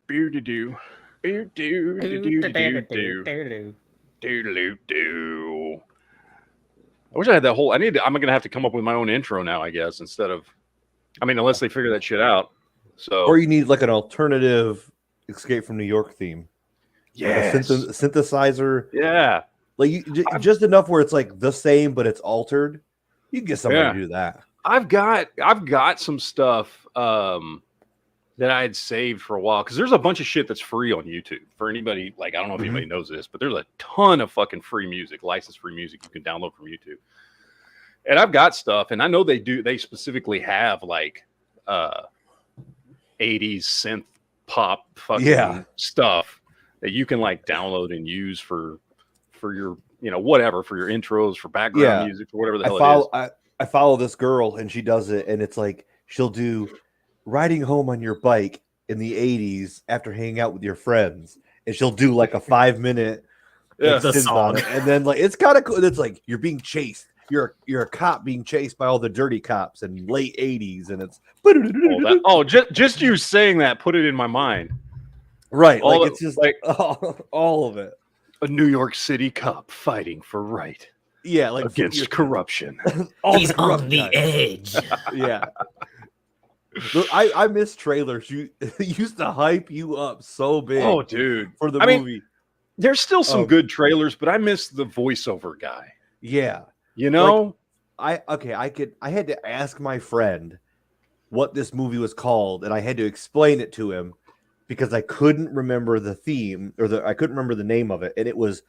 Boo doo doo. Boo doo doo doo doo doo. Doo doo. I wish I had that whole. I'm gonna have to come up with my own intro now, I guess, instead of. I mean, unless they figure that shit out. So. Or you need like an alternative Escape from New York theme, like a Yes. synthesizer. Yeah. Like just enough where it's like the same, but it's altered. You can get somebody Yeah. to do that. I've got some stuff that I had saved for a while because there's a bunch of shit that's free on YouTube for anybody. Like, I don't know if anybody knows this, but there's a ton of fucking free music, license free music you can download from YouTube. And I've got stuff, and I know they specifically have like 80s synth pop fucking stuff that you can like download and use for your, whatever, for your intros, for background music, for whatever the hell it is. I follow this girl and she does it, and it's like she'll do riding home on your bike in the 80s after hanging out with your friends, and she'll do like a 5-minute song. And then like it's kind of cool. It's like you're being chased. You're a cop being chased by all the dirty cops in late 80s, and it's just you saying that put it in my mind. Right. Like it's just like all of it. A New York City cop fighting for right. Yeah, like against corruption. He's on the edge. Yeah. I miss trailers. You used to hype you up so big. Oh, dude. For the movie. There's still some good trailers, but I miss the voiceover guy. Yeah. You know? Like, I had to ask my friend what this movie was called, and I had to explain it to him because I couldn't remember the theme I couldn't remember the name of it. And it was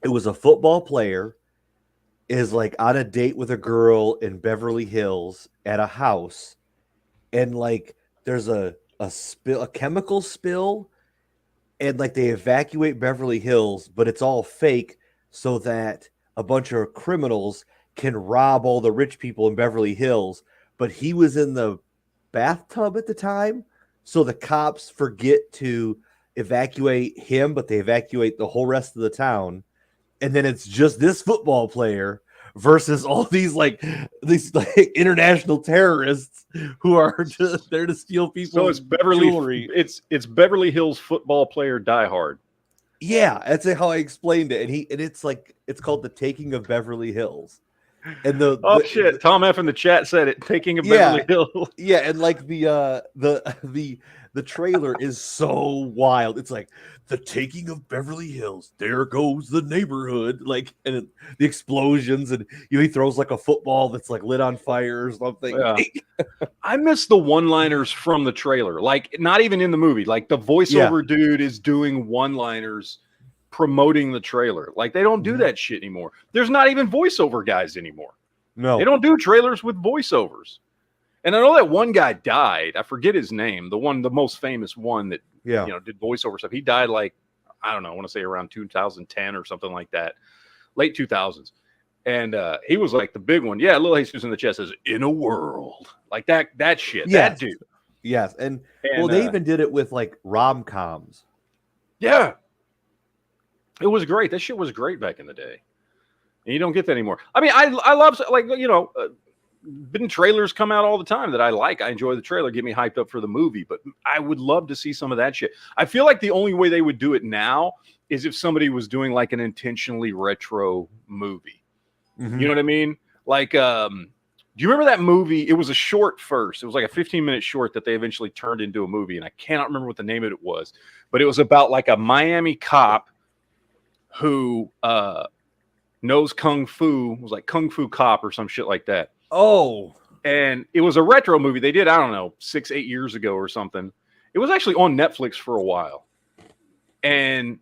a football player is like on a date with a girl in Beverly Hills at a house, and like there's a chemical spill, and like they evacuate Beverly Hills, but it's all fake so that a bunch of criminals can rob all the rich people in Beverly Hills. But he was in the bathtub at the time, so the cops forget to evacuate him, but they evacuate the whole rest of the town. And then it's just this football player versus all these international terrorists who are just there to steal people's so it's jewelry. It's Beverly Hills football player Die Hard. Yeah, that's how I explained it. And it's called The Taking of Beverly Hills. And shit, Tom F in the chat said it, Taking of Beverly Hills. Yeah, and like the trailer is so wild. It's like The Taking of Beverly Hills. There goes the neighborhood. Like, and the explosions, and he throws like a football that's like lit on fire or something. Yeah. I miss the one-liners from the trailer. Like, not even in the movie. Like, the voiceover dude is doing one-liners promoting the trailer. Like, they don't do that shit anymore. There's not even voiceover guys anymore. No, they don't do trailers with voiceovers. And I know that one guy died. I forget his name. The most famous one that did voiceover stuff. He died like, I don't know, I want to say around 2010 or something like that, late 2000s. And he was like the big one. Yeah, Lil Jesus in the chat says, "In a world." Like that shit. Yes. That dude. Yes. And well, they even did it with like rom-coms. Yeah. It was great. That shit was great back in the day. And you don't get that anymore. I mean, I love, like, been trailers come out all the time that I like. I enjoy the trailer, get me hyped up for the movie, but I would love to see some of that shit. I feel like the only way they would do it now is if somebody was doing like an intentionally retro movie. Mm-hmm. You know what I mean? Like, do you remember that movie? It was a short first. It was like a 15-minute short that they eventually turned into a movie, and I cannot remember what the name of it was, but it was about like a Miami cop who knows Kung Fu, was like Kung Fu Cop or some shit like that. Oh, and it was a retro movie they did, I don't know, 6-8 years ago or something. It was actually on Netflix for a while. And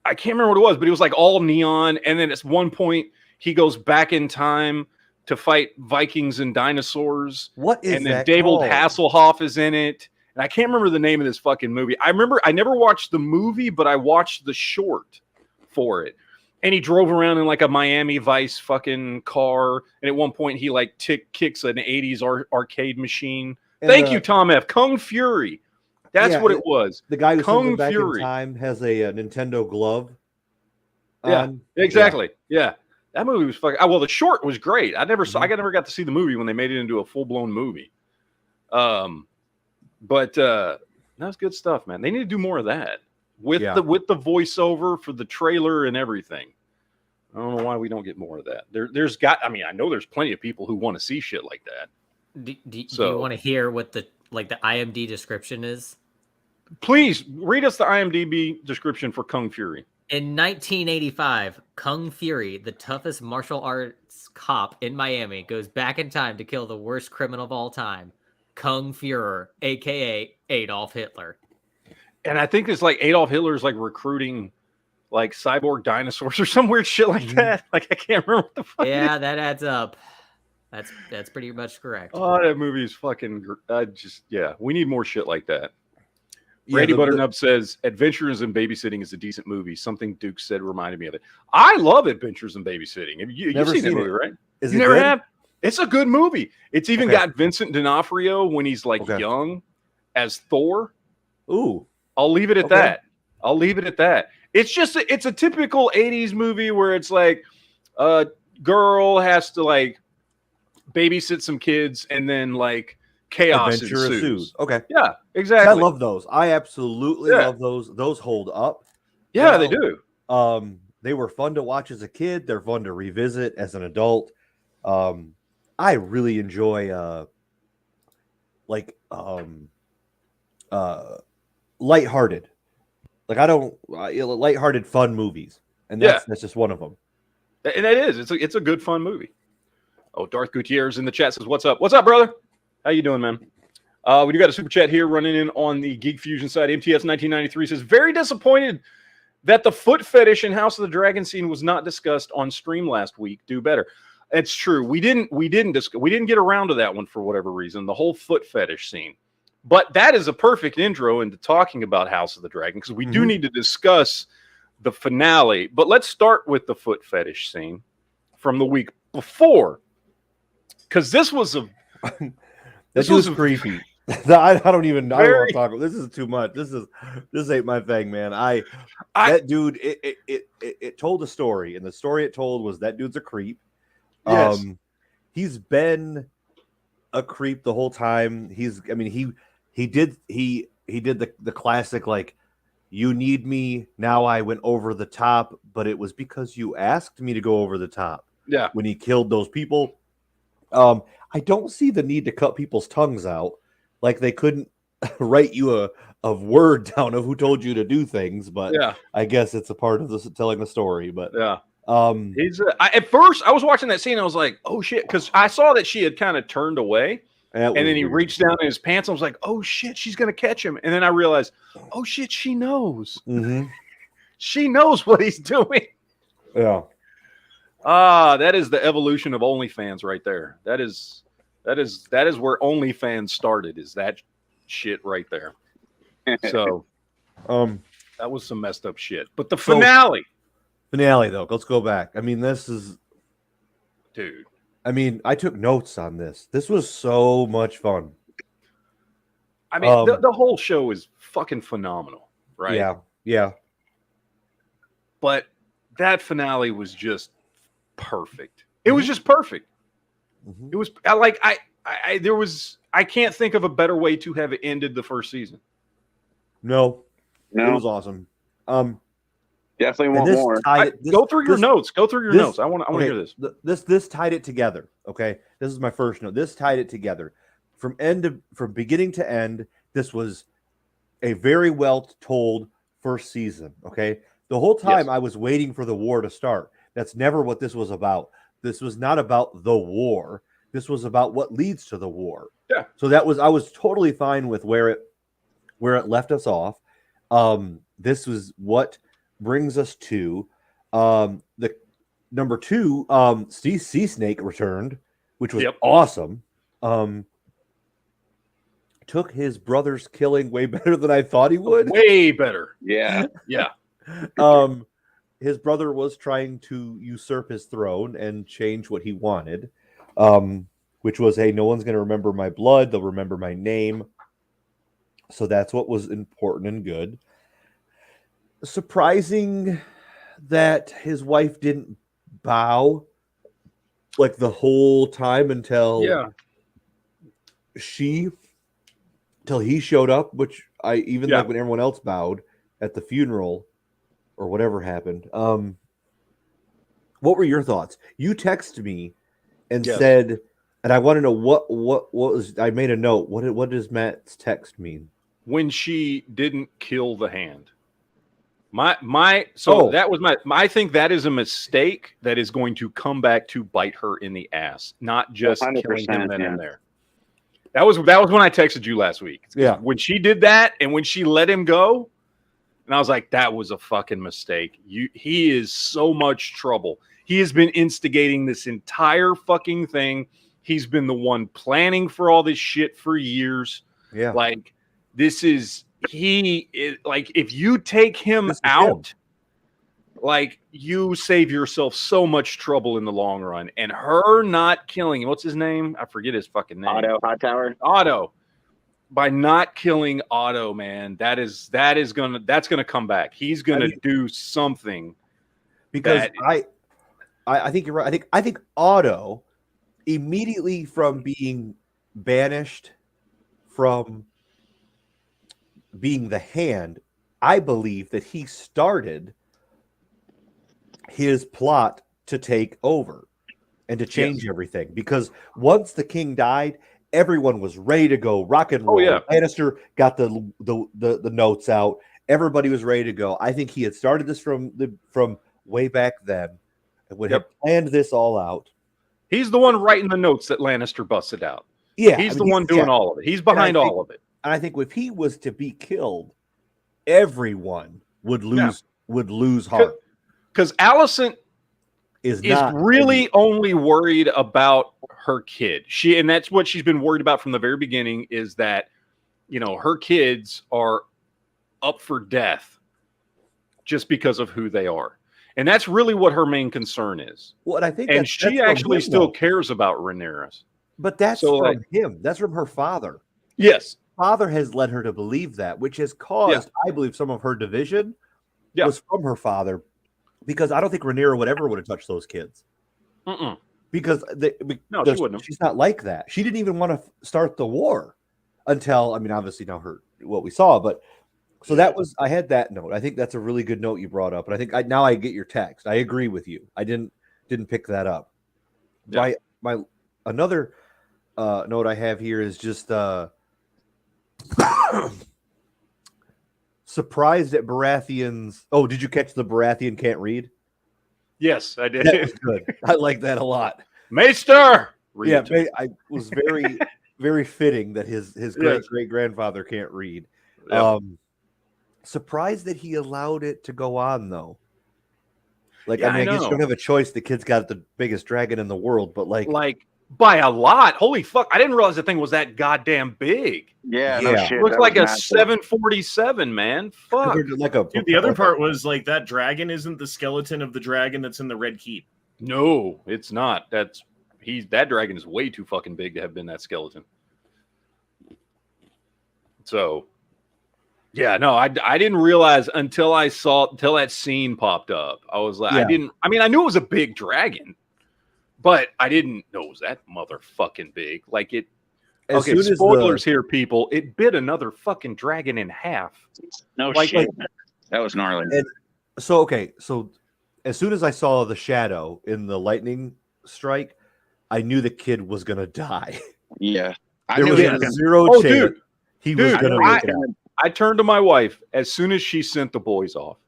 I can't remember what it was, but it was like all neon. And then at one point, he goes back in time to fight Vikings and dinosaurs. What is and then that David called? Hasselhoff is in it. And I can't remember the name of this fucking movie. I remember I never watched the movie, but I watched the short for it. And he drove around in like a Miami Vice fucking car. And at one point he like kicks an 80s arcade machine. And Thank you, Tom F. Kung Fury. That's what it was. The guy who Kung back Fury. in time has a Nintendo glove. Yeah, exactly. Yeah. That movie was fucking. Well, the short was great. I never got to see the movie when they made it into a full blown movie. But That's good stuff, man. They need to do more of that with Yeah. the voiceover for the trailer and everything. I don't know why we don't get more of that. There's got. I mean, I know there's plenty of people who want to see shit like that. Do So- you want to hear what the IMDb description is? Please read us the IMDb description for Kung Fury. In 1985, Kung Fury, the toughest martial arts cop in Miami, goes back in time to kill the worst criminal of all time, Kung Führer, aka Adolf Hitler. And I think it's like Adolf Hitler's like recruiting like cyborg dinosaurs or some weird shit like that. Like I can't remember what the fuck. Yeah, that adds up. That's pretty much correct. Oh, that movie is fucking. We need more shit like that. Yeah, Brady the- Butternut says Adventures in Babysitting is a decent movie. Something Duke said reminded me of it. I love Adventures in Babysitting. You've Never seen that seen movie, it. right? Is You it never good? have? It's a good movie. It's even Okay. got Vincent D'Onofrio when he's like Okay. young as Thor. Ooh. I'll leave it at Okay. that. I'll leave it at that. It's just it's a typical 80s movie where it's like a girl has to like babysit some kids and then like chaos Adventure ensues. ensues. Okay. Yeah, exactly. I love those. I absolutely Yeah. love those. Those hold up. Yeah, they Well, do. They were fun to watch as a kid. They're fun to revisit as an adult. I really enjoy lighthearted. Like I don't lighthearted fun movies, and that's just one of them. And it is. It's a good fun movie. Oh, Darth Gutierrez in the chat says, "What's up? What's up, brother? How you doing, man?" We do got a super chat here running in on the Geek Fusion side. MTS 1993 says, "Very disappointed that the foot fetish in House of the Dragon scene was not discussed on stream last week. Do better." It's true. We didn't get around to that one for whatever reason. The whole foot fetish scene. But that is a perfect intro into talking about House of the Dragon because we do Mhm. need to discuss the finale. But let's start with the foot fetish scene from the week before, because this was a This This was was a- creepy. I don't even know. I don't Very- want to talk about this. Is too much. This ain't my thing, man. That dude. It told a story, and the story it told was that dude's a creep. Yes. He's been a creep the whole time. He did the classic like, you need me now. I went over the top, but it was because you asked me to go over the top. Yeah. When he killed those people. I don't see the need to cut people's tongues out. Like they couldn't write you a word down of who told you to do things, but yeah, I guess it's a part of this telling the story. But yeah. um, At first, I was watching that scene. I was like, "Oh shit!" Because I saw that she had kind of turned away, that and was then he weird. reached down in his pants. I was like, "Oh shit, she's gonna catch him!" And then I realized, "Oh shit, she knows. Mhm. She knows what he's doing." Yeah. That is the evolution of OnlyFans right there. That is where OnlyFans started. Is that shit right there? So that was some messed up shit. But the finale, Finale though. Let's go back. I mean, this is. dude. I mean, I took notes on this. This was so much fun. I mean, the whole show is fucking phenomenal, right? Yeah. Yeah. But that finale was just perfect. It was just perfect. Mhm. It was I can't think of a better way to have ended the first season. No, it No, was awesome. definitely And want this more. tied it. Go through your this- notes. Go through your this- notes. I want to okay, hear this. This tied it together. Okay, this is my first note. This tied it together from beginning to end. This was a very well told first season. Okay, the whole time Yes. I was waiting for the war to start. That's never what this was about. This was not about the war. This was about what leads to the war. Yeah. So I was totally fine with where it left us off. This was what brings us to the number 2. Sea Snake returned, which was Yep. awesome. Took his brother's killing way better than I thought he would. Way better. Yeah, Yeah. His brother was trying to usurp his throne and change what he wanted, which was, hey, no one's going to remember my blood. They'll remember my name. So that's what was important and good. Surprising that his wife didn't bow like the whole time until Yeah. she till he showed up, which I even Yeah. like when everyone else bowed at the funeral or whatever happened. What were your thoughts? You texted me and Yes. said, and I want to know what was. I made a note. What does Matt's text mean? When she didn't kill the hand. So Oh. that was I think that is a mistake that is going to come back to bite her in the ass, not just killing him then and there. That was when I texted you last week. Yeah. When she did that and when she let him go, and I was like, that was a fucking mistake. He is so much trouble. He has been instigating this entire fucking thing. He's been the one planning for all this shit for years. Yeah. Like, like, if you take him out, like, you save yourself so much trouble in the long run. And her not killing him, what's his name? I forget his fucking name. Otto. By not killing Otto, man, that's gonna come back. He's gonna do something. Because I think you're right. I think Otto, immediately from being banished from being the hand, I believe that he started his plot to take over and to change everything. Because once the king died, everyone was ready to go rock and roll. Oh, yeah. Lannister got the notes out. Everybody was ready to go. I think he had started this from way back then and would have planned this all out. He's the one writing the notes that Lannister busted out. Yeah, he's the one doing all of it. He's behind all of it. And I think if he was to be killed, everyone would lose heart. Because Alicent is really only worried about her kid. And that's what she's been worried about from the very beginning, is that, her kids are up for death just because of who they are. And that's really what her main concern is. Well, and I think that's she actually still cares about Rhaenyra. But that's from him. That's from her father. Yes. Father has led her to believe that, which has caused, I believe, some of her division was from her father. Because I don't think Rhaenyra would have touched those kids. Because she wouldn't. She's not like that. She didn't even want to start the war until, obviously now what we saw. But so that was, I had that note. I think that's a really good note you brought up. And I think now I get your text. I agree with you. I didn't pick that up. Yeah. My another note I have here is just surprised at Baratheon's. Oh, did you catch the Baratheon can't read? Yes, I did. That was good. I like that a lot. Maester! Yeah, I was very, very fitting that his great-great-grandfather can't read. Yep. Surprised that he allowed it to go on, though. I guess you don't have a choice. The kid's got the biggest dragon in the world, but like by a lot. Holy fuck. I didn't realize the thing was that goddamn big. Yeah. No shit. Looks like a 747, man. Fuck. Dude, the other part was that dragon isn't the skeleton of the dragon that's in the Red Keep. No, it's not. That dragon is way too fucking big to have been that skeleton. So, yeah, no, I didn't realize until that scene popped up. I was like, I knew it was a big dragon. But I didn't know it was that motherfucking big. Spoilers here, people. It bit another fucking dragon in half. No shit. That was gnarly. And so as soon as I saw the shadow in the lightning strike, I knew the kid was gonna die. Yeah. There was zero chance he was gonna make it out. I turned to my wife as soon as she sent the boys off.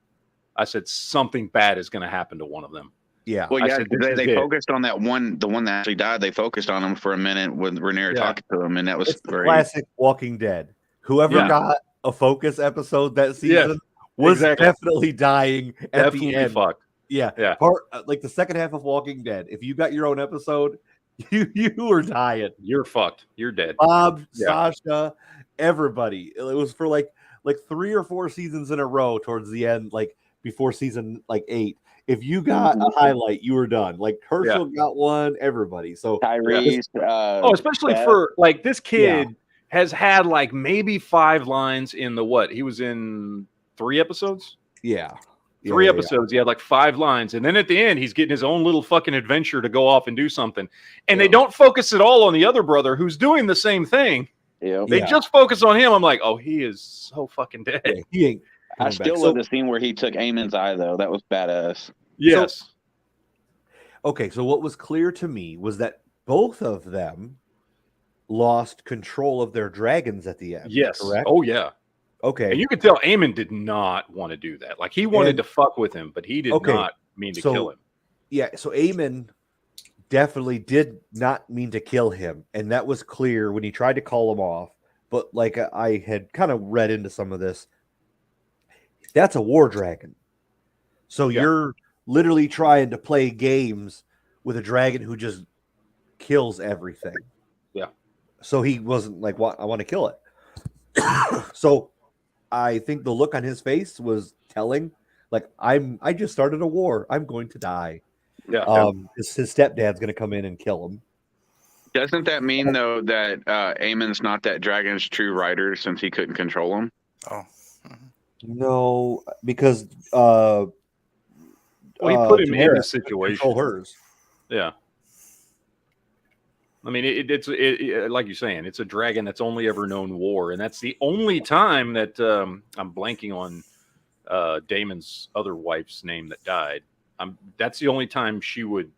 I said, something bad is gonna happen to one of them. Yeah. Well, yeah, they focused on that one, the one that actually died. They focused on him for a minute with Rhaenyra talking to him, and that was classic Walking Dead. Whoever got a focus episode that season was definitely dying at the end. Fucked. Yeah. Like the second half of Walking Dead. If you got your own episode, you were dying. You're fucked. You're dead. Bob, Sasha, everybody. It was for like 3 or 4 seasons in a row towards the end, like before season 8. If you got a highlight, you were done. Like Herschel got one, everybody. So Tyrese. Especially for this kid has had maybe 5 lines in the he was in 3 episodes. Yeah. 3 episodes. He had 5 lines. And then at the end, he's getting his own little fucking adventure to go off and do something. And they don't focus at all on the other brother who's doing the same thing. Yeah. They just focus on him. I'm like, oh, he is so fucking dead. Yeah, he ain't. I coming still back. love the scene where he took Eamon's eye, though. That was badass. Yes. Okay, so what was clear to me was that both of them lost control of their dragons at the end. Yes. Correct? Oh, yeah. Okay. And you could tell Aemon did not want to do that. Like, he wanted to fuck with him, but he did not mean to kill him. Yeah, so Aemon definitely did not mean to kill him, and that was clear when he tried to call him off. But like I had kind of read into some of this, that's a war dragon. So you're literally trying to play games with a dragon who just kills everything. Yeah. So he wasn't like, "What? I want to kill it." So I think the look on his face was telling. Like, I just started a war. I'm going to die. Yeah. His stepdad's going to come in and kill him. Doesn't that mean, though, that Aemon's not that dragon's true rider since he couldn't control him? Oh. No, because Well, he put him in Daenerys a situation. control hers. Yeah. I mean, it's like you're saying, it's a dragon that's only ever known war, and that's the only time that I'm blanking on Damon's other wife's name that died. That's the only time she would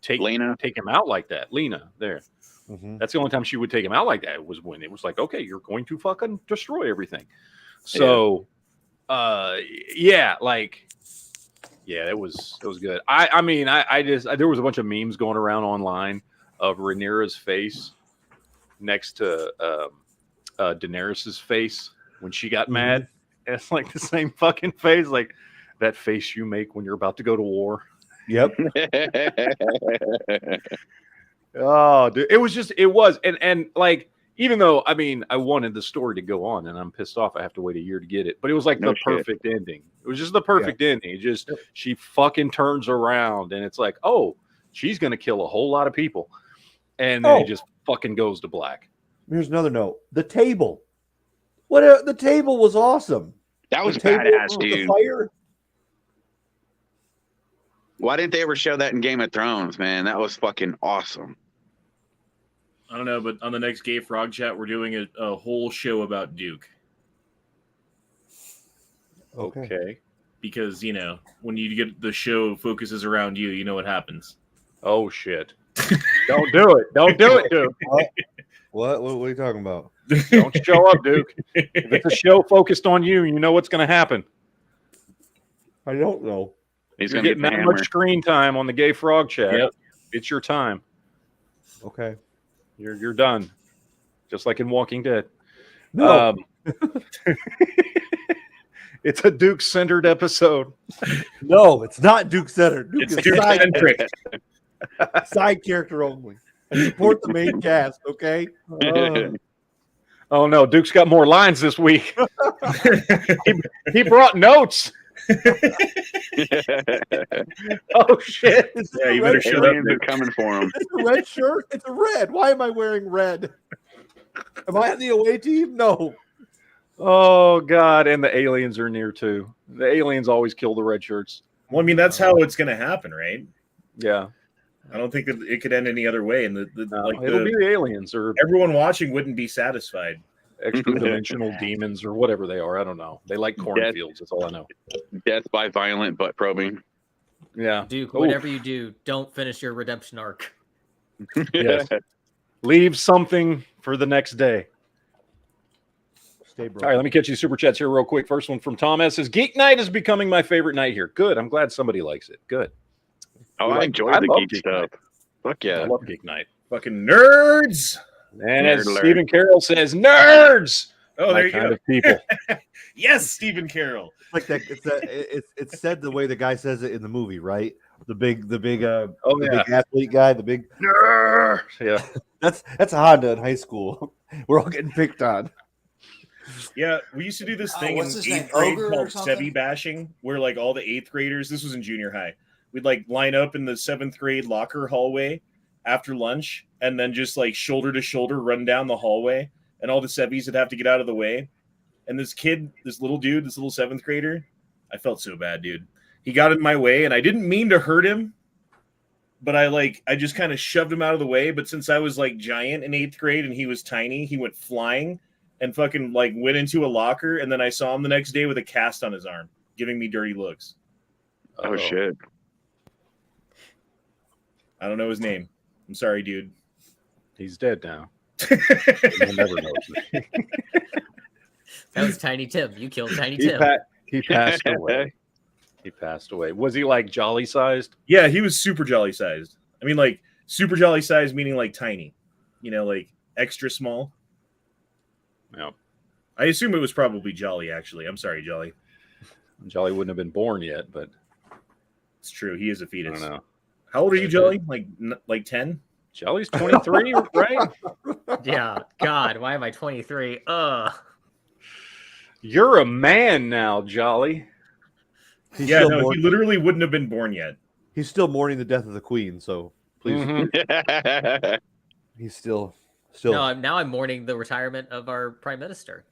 take him out like that. Lena, there. Mm-hmm. That's the only time she would take him out like that, was when it was like, okay, you're going to fucking destroy everything. So, it was good. I mean, there was a bunch of memes going around online of Rhaenyra's face next to Daenerys's face when she got mad. And it's like the same fucking face, like that face you make when you're about to go to war. Yep. Oh, dude, it was, and like, even though, I mean, I wanted the story to go on, and I'm pissed off I have to wait a year to get it, but it was like the perfect ending. It was just the perfect ending. It just, she fucking turns around, and it's like, oh, she's gonna kill a whole lot of people, and then it just fucking goes to black. Here's another note: the table. The table was awesome. That was the table badass, with dude. The fire. Why didn't they ever show that in Game of Thrones, man? That was fucking awesome. I don't know, but on the next Gay Frog Chat, we're doing a whole show about Duke. Okay. Because, you know, when you get the show focuses around you, you know what happens. Oh, shit. Don't do it. Don't do it, Duke. What are you talking about? Don't show up, Duke. If it's a show focused on you, you know what's going to happen. I don't know. He's You're going to getting get that hammer. much screen time on the Gay Frog Chat. Yep. It's your time. Okay. You're done. Just like in Walking Dead. No. It's a Duke-centered episode. No, it's not Duke Center. Duke It's is Duke-centric. side character only. I support the main cast, okay? Oh, no. Duke's got more lines this week. he brought notes. Oh, shit. Yeah, you better shut up. Aliens are coming for him. It's a red shirt. It's a red. Why am I wearing red? Am I on the away team? No. Oh, God. And the aliens are near, too. The aliens always kill the red shirts. Well, I mean, that's how it's going to happen, right? Yeah. I don't think that it could end any other way. And It'll be the aliens or everyone watching wouldn't be satisfied. extra dimensional demons or whatever they are. I don't know. They like cornfields. That's all I know. Death by violent butt probing. Yeah. Duke, whatever you do, don't finish your redemption arc. Yes. Leave something for the next day. Stay broke. All right, let me catch you super chats here real quick. First one from Tom S. says, Geek Night is becoming my favorite night here. Good. I'm glad somebody likes it. Good. Oh, I enjoy I the love geek Geek stuff. Night. Fuck yeah. I love Geek Night. Fucking nerds. And Nerd as alert. Stephen Carroll says, nerds. Oh, My there you kind go. of people. Yes, Stephen Carroll. Like that. It's said the way the guy says it in the movie, right? The big big athlete guy, the big Nerd. Yeah. that's a Honda in high school. We're all getting picked on. Yeah, we used to do this thing in what's his name, 8th grade Ogre or called something? Sevi bashing, where like all the 8th graders, this was in junior high, we'd like line up in the 7th grade locker hallway after lunch and then just like shoulder to shoulder run down the hallway, and all the Sevies would have to get out of the way. And this kid, this little dude, this little 7th grader, I felt so bad, dude. He got in my way, and I didn't mean to hurt him, but I just kind of shoved him out of the way. But since I was like giant in 8th grade and he was tiny, he went flying and fucking like went into a locker. And then I saw him the next day with a cast on his arm, giving me dirty looks. Oh shit! I don't know his name. I'm sorry, dude. He's dead now. You'll never know his name. That was Tiny Tim. You killed Tiny He, Tim. he passed away. He passed away. Was he like jolly sized? Yeah, he was super jolly sized. I mean, like super jolly sized, meaning like tiny. You know, like extra small. Yeah. I assume it was probably Jolly. Actually, I'm sorry, Jolly. Jolly wouldn't have been born yet, but It's true. He is a I fetus. don't know. How old are you, Jolly? Like 10? Jolly's 23, right? Yeah. God, why am I 23? You're a man now, Jolly. He's Yeah, still no, mourning, he literally wouldn't have been born yet. he's still mourning the death of the queen. So please, Mhm. he's still. No, I'm mourning the retirement of our prime minister.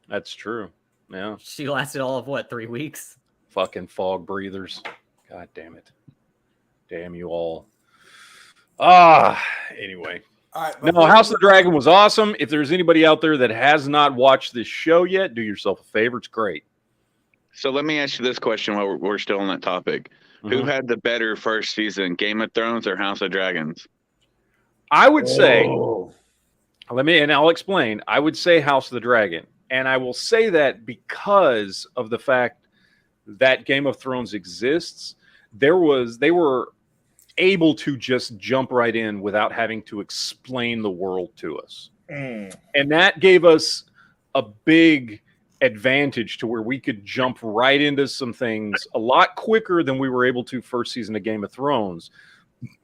That's true. Yeah. She lasted all of what, 3 weeks? Fucking fog breathers. God damn it. Damn you all. Anyway. All right. No, House of the Dragon was awesome. If there's anybody out there that has not watched this show yet, do yourself a favor. It's great. So let me ask you this question while we're still on that topic. Who Mhm. had the better first season, Game of Thrones or House of Dragons? I would say, Oh. and I'll explain. I would say House of the Dragon. And I will say that because of the fact that Game of Thrones exists, they were able to just jump right in without having to explain the world to us. Mm. And that gave us a big advantage to where we could jump right into some things a lot quicker than we were able to first season of Game of Thrones,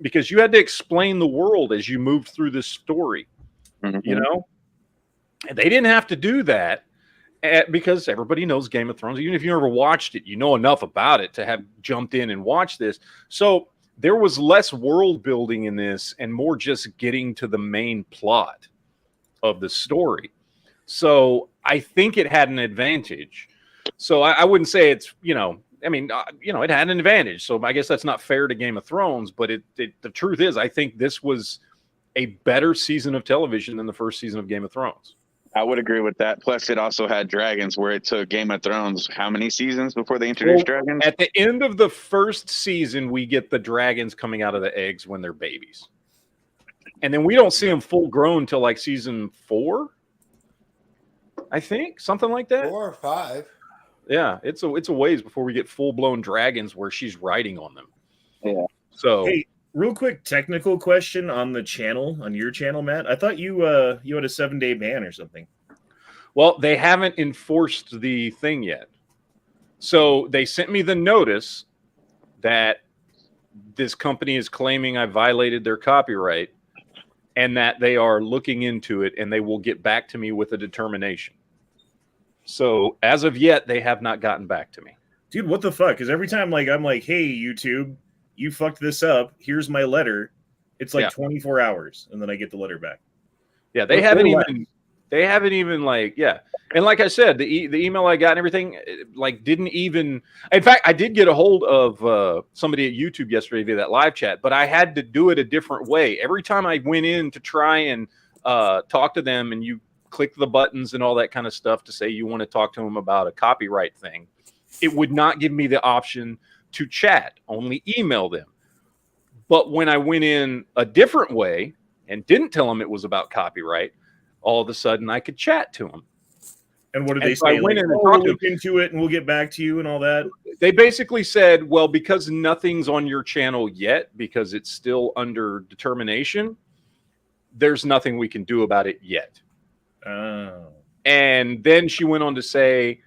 because you had to explain the world as you moved through this story, you know? And they didn't have to do that because everybody knows Game of Thrones. Even if you never watched it, you know enough about it to have jumped in and watched this. So there was less world building in this and more just getting to the main plot of the story. So I think it had an advantage. So I wouldn't say it's, it had an advantage. So I guess that's not fair to Game of Thrones, but the truth is, I think this was a better season of television than the first season of Game of Thrones. I would agree with that. Plus, it also had dragons, where it took Game of Thrones how many seasons before they introduced dragons? At the end of the first season, we get the dragons coming out of the eggs when they're babies. And then we don't see them full grown till like season 4, I think, something like that. 4 or 5. Yeah, it's a ways before we get full blown dragons where she's riding on them. Yeah. So Hey, real quick technical question on the channel, on your channel, Matt. I thought you had a 7-day ban or something. well, they haven't enforced the thing yet. So they sent me the notice that this company is claiming I violated their copyright and that they are looking into it and they will get back to me with a determination. So as of yet, they have not gotten back to me. Dude, what the fuck? Because every time I'm like, hey, YouTube, you fucked this up. Here's my letter. It's like Yeah. 24 hours, and then I get the letter back. Yeah, they Or haven't less. even like, yeah. And like I said, the email I got and everything, like, didn't even, in fact, I did get a hold of somebody at YouTube yesterday via that live chat, but I had to do it a different way. Every time I went in to try and talk to them, and you click the buttons and all that kind of stuff to say you want to talk to them about a copyright thing, it would not give me the option to chat, only email them. But when I went in a different way and didn't tell them it was about copyright, all of a sudden I could chat to them. And what did And they so I say? went Like, in and oh, talked we'll to look into it and we'll get back to you and all that. They basically said, well, because nothing's on your channel yet, because it's still under determination, there's nothing we can do about it yet. Oh. And then she went on to say,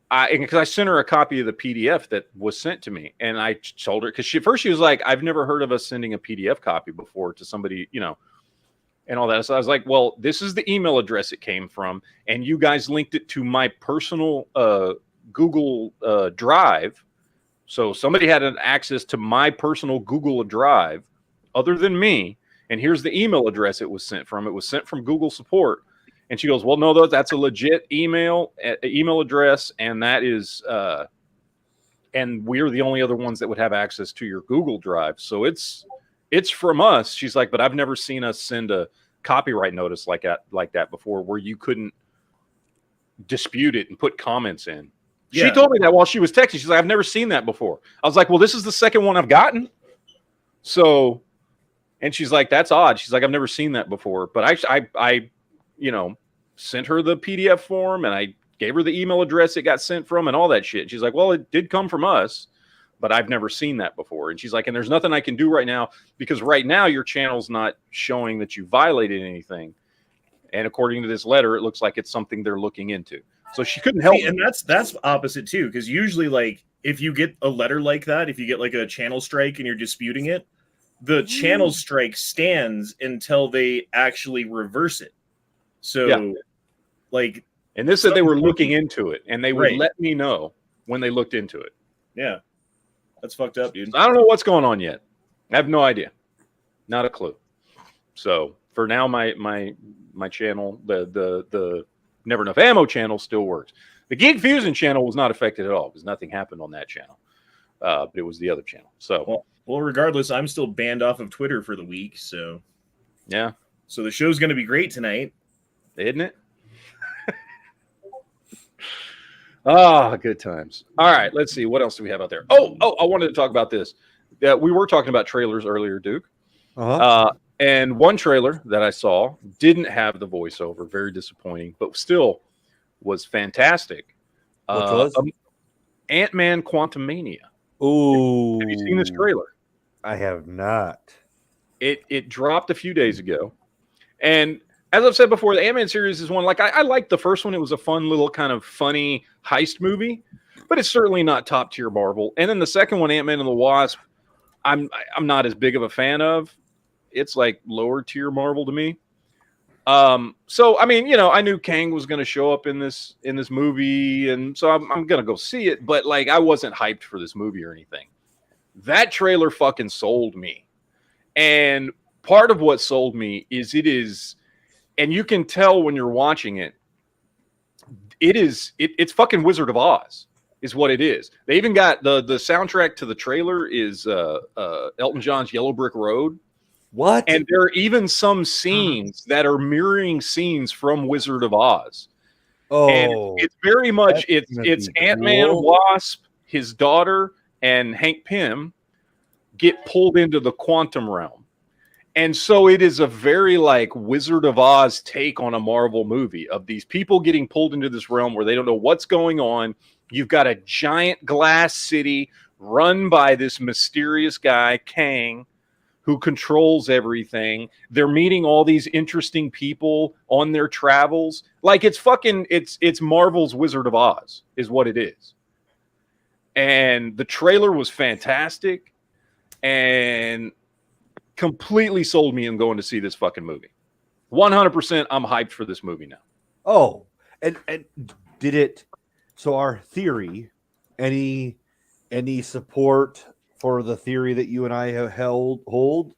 because I sent her a copy of the PDF that was sent to me, and I told her, because she was like, I've never heard of us sending a PDF copy before to somebody, and all that. So I was like, well, this is the email address it came from, and you guys linked it to my personal Google Drive. So somebody had an access to my personal Google Drive other than me, and here's the email address it was sent from. It was sent from Google support. And she goes, well, no, that's a legit email address, and that is and we're the only other ones that would have access to your Google Drive. So it's from us. She's like, but I've never seen us send a copyright notice like that before, where you couldn't dispute it and put comments in. Yeah. She told me that while she was texting. She's like, I've never seen that before. I was like, well, this is the second one I've gotten. So, and she's like, that's odd. She's like, I've never seen that before. But I sent her the PDF form, and I gave her the email address it got sent from and all that shit. She's like, well, it did come from us, but I've never seen that before. And she's like, and there's nothing I can do right now, because right now your channel's not showing that you violated anything. And according to this letter, it looks like it's something they're looking into. So she couldn't help. And that's opposite too, because usually, like, if you get a letter like that, if you get like a channel strike and you're disputing it, the channel strike stands until they actually reverse it. So, like, and this said they were looking into it, and they would Right. let me know when they looked into it. yeah, that's fucked up, dude. I don't know what's going on yet. I have no idea, not a clue. So for now, my channel, the Never Enough Ammo channel, still works. The Geek Fusion channel was not affected at all because nothing happened on that channel. But it was the other channel. So Well, regardless, I'm still banned off of Twitter for the week. So yeah, so the show's going to be great tonight. isn't it? Ah, good times. All right, let's see. What else do we have out there? Oh, I wanted to talk about this. We were talking about trailers earlier, Duke. And one trailer that I saw didn't have the voiceover. Very disappointing, but still was fantastic. Which was? Ant-Man Quantumania. Ooh. Have you seen this trailer? I have not. It dropped a few days ago. And as I've said before, the Ant-Man series is one, like, I liked the first one. It was a fun little kind of funny heist movie, but it's certainly not top tier Marvel. And then the second one, Ant-Man and the Wasp, I'm not as big of a fan of. It's like lower tier Marvel to me. So I mean, I knew Kang was going to show up in this movie, and so I'm going to go see it. But like, I wasn't hyped for this movie or anything. That trailer fucking sold me, and part of what sold me is it is, and you can tell when you're watching it. It's fucking Wizard of Oz is what it is. They even got the soundtrack to the trailer is Elton John's Yellow Brick Road. What? And there are even some scenes that are mirroring scenes from Wizard of Oz. And it's very much it's Ant-Man, Wasp, his daughter, and Hank Pym get pulled into the quantum realm. And so it is a very like Wizard of Oz take on a Marvel movie of these people getting pulled into this realm where they don't know what's going on. You've got a giant glass city run by this mysterious guy, Kang, who controls everything. They're meeting all these interesting people on their travels. Like, it's Marvel's Wizard of Oz is what it is. And the trailer was fantastic and completely sold me in going to see this fucking movie. 100% I'm hyped for this movie now. Oh, and did it, so our theory, any support for the theory that you and I have hold?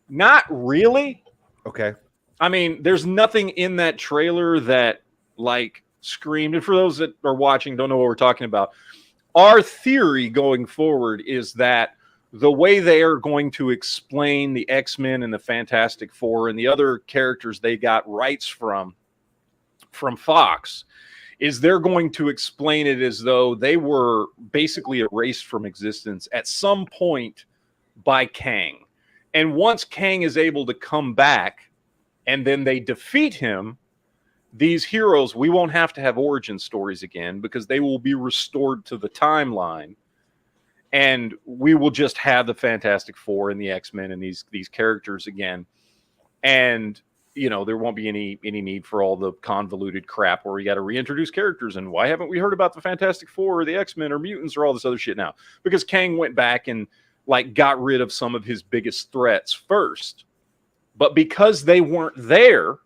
Not really. Okay. I mean, there's nothing in that trailer that like screamed. And for those that are watching, don't know what we're talking about. Our theory going forward is that the way they are going to explain the X-Men and the Fantastic Four and the other characters they got rights from Fox is they're going to explain it as though they were basically erased from existence at some point by Kang. And once Kang is able to come back and then they defeat him, these heroes, we won't have to have origin stories again because they will be restored to the timeline. And we will just have the Fantastic Four and the X-Men and these characters again. And there won't be any need for all the convoluted crap where we got to reintroduce characters. And why haven't we heard about the Fantastic Four or the X-Men or mutants or all this other shit now? Because Kang went back and like got rid of some of his biggest threats first. But because they weren't there,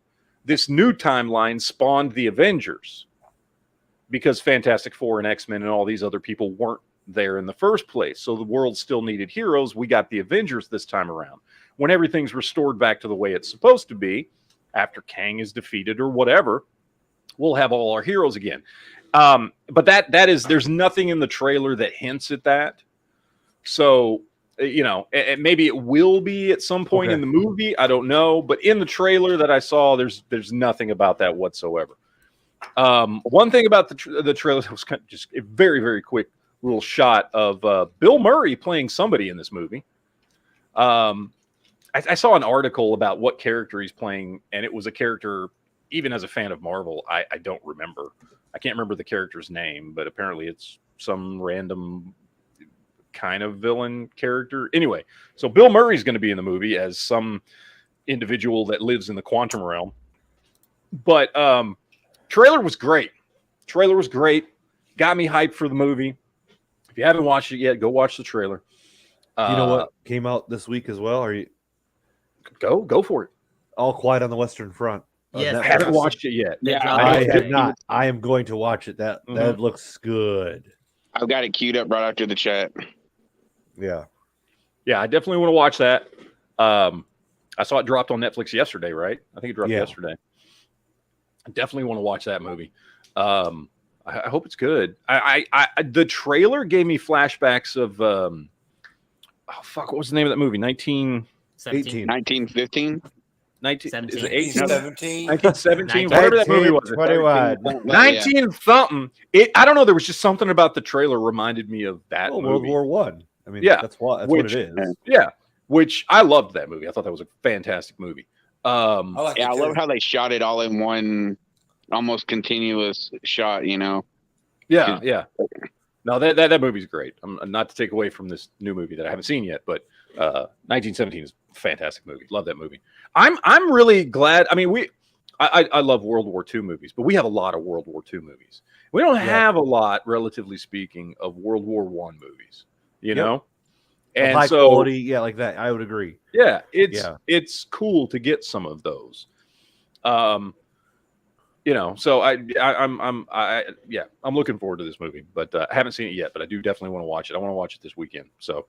this new timeline spawned the Avengers. Because Fantastic Four and X-Men and all these other people weren't there in the first place. So the world still needed heroes. We got the Avengers this time around. When everything's restored back to the way it's supposed to be, after Kang is defeated or whatever, we'll have all our heroes again. But that is, there's nothing in the trailer that hints at that. So, maybe it will be at some point in the movie. I don't know. But in the trailer that I saw, there's nothing about that whatsoever. One thing about the trailer was kind of just a very, very quick little shot of Bill Murray playing somebody in this movie. I saw an article about what character he's playing, and it was a character, even as a fan of Marvel, I don't remember. I can't remember the character's name, but apparently it's some random kind of villain character. Anyway, so Bill Murray's going to be in the movie as some individual that lives in the quantum realm. But trailer was great. Got me hyped for the movie. If you haven't watched it yet, go watch the trailer. You know what came out this week as well? Are you go for it? All Quiet on the Western Front? Yes, I haven't watched it yet. They Yeah, dropped I it. have not. I am going to watch it. That looks good. I've got it queued up right after the chat. Yeah. Yeah, I definitely want to watch that. I saw it dropped on Netflix yesterday, right? I think it dropped yesterday. I definitely want to watch that movie. I hope it's good. The trailer gave me flashbacks of what was the name of that movie? 17. 1915. 19, is it 17. 1917, whatever that movie was. 21. 19 something. I don't know. There was just something about the trailer reminded me of that movie. World War One. I mean, Yeah. that's what Which- it is. Yeah, which I loved that movie. I thought that was a fantastic movie. I like Yeah, I it too. love how they shot it all in one, almost continuous shot. Yeah. No, that movie's great. I'm not to take away from this new movie that I haven't seen yet, but 1917 is a fantastic movie. Love that movie. I'm really glad. I mean, I love World War II movies, but we have a lot of World War II movies. We don't have a lot, relatively speaking, of World War I movies. You know, and high so quality, like that. I would agree. yeah, it's cool to get some of those. So I'm looking forward to this movie, but I haven't seen it yet, but I do definitely want to watch it. I want to watch it this weekend. So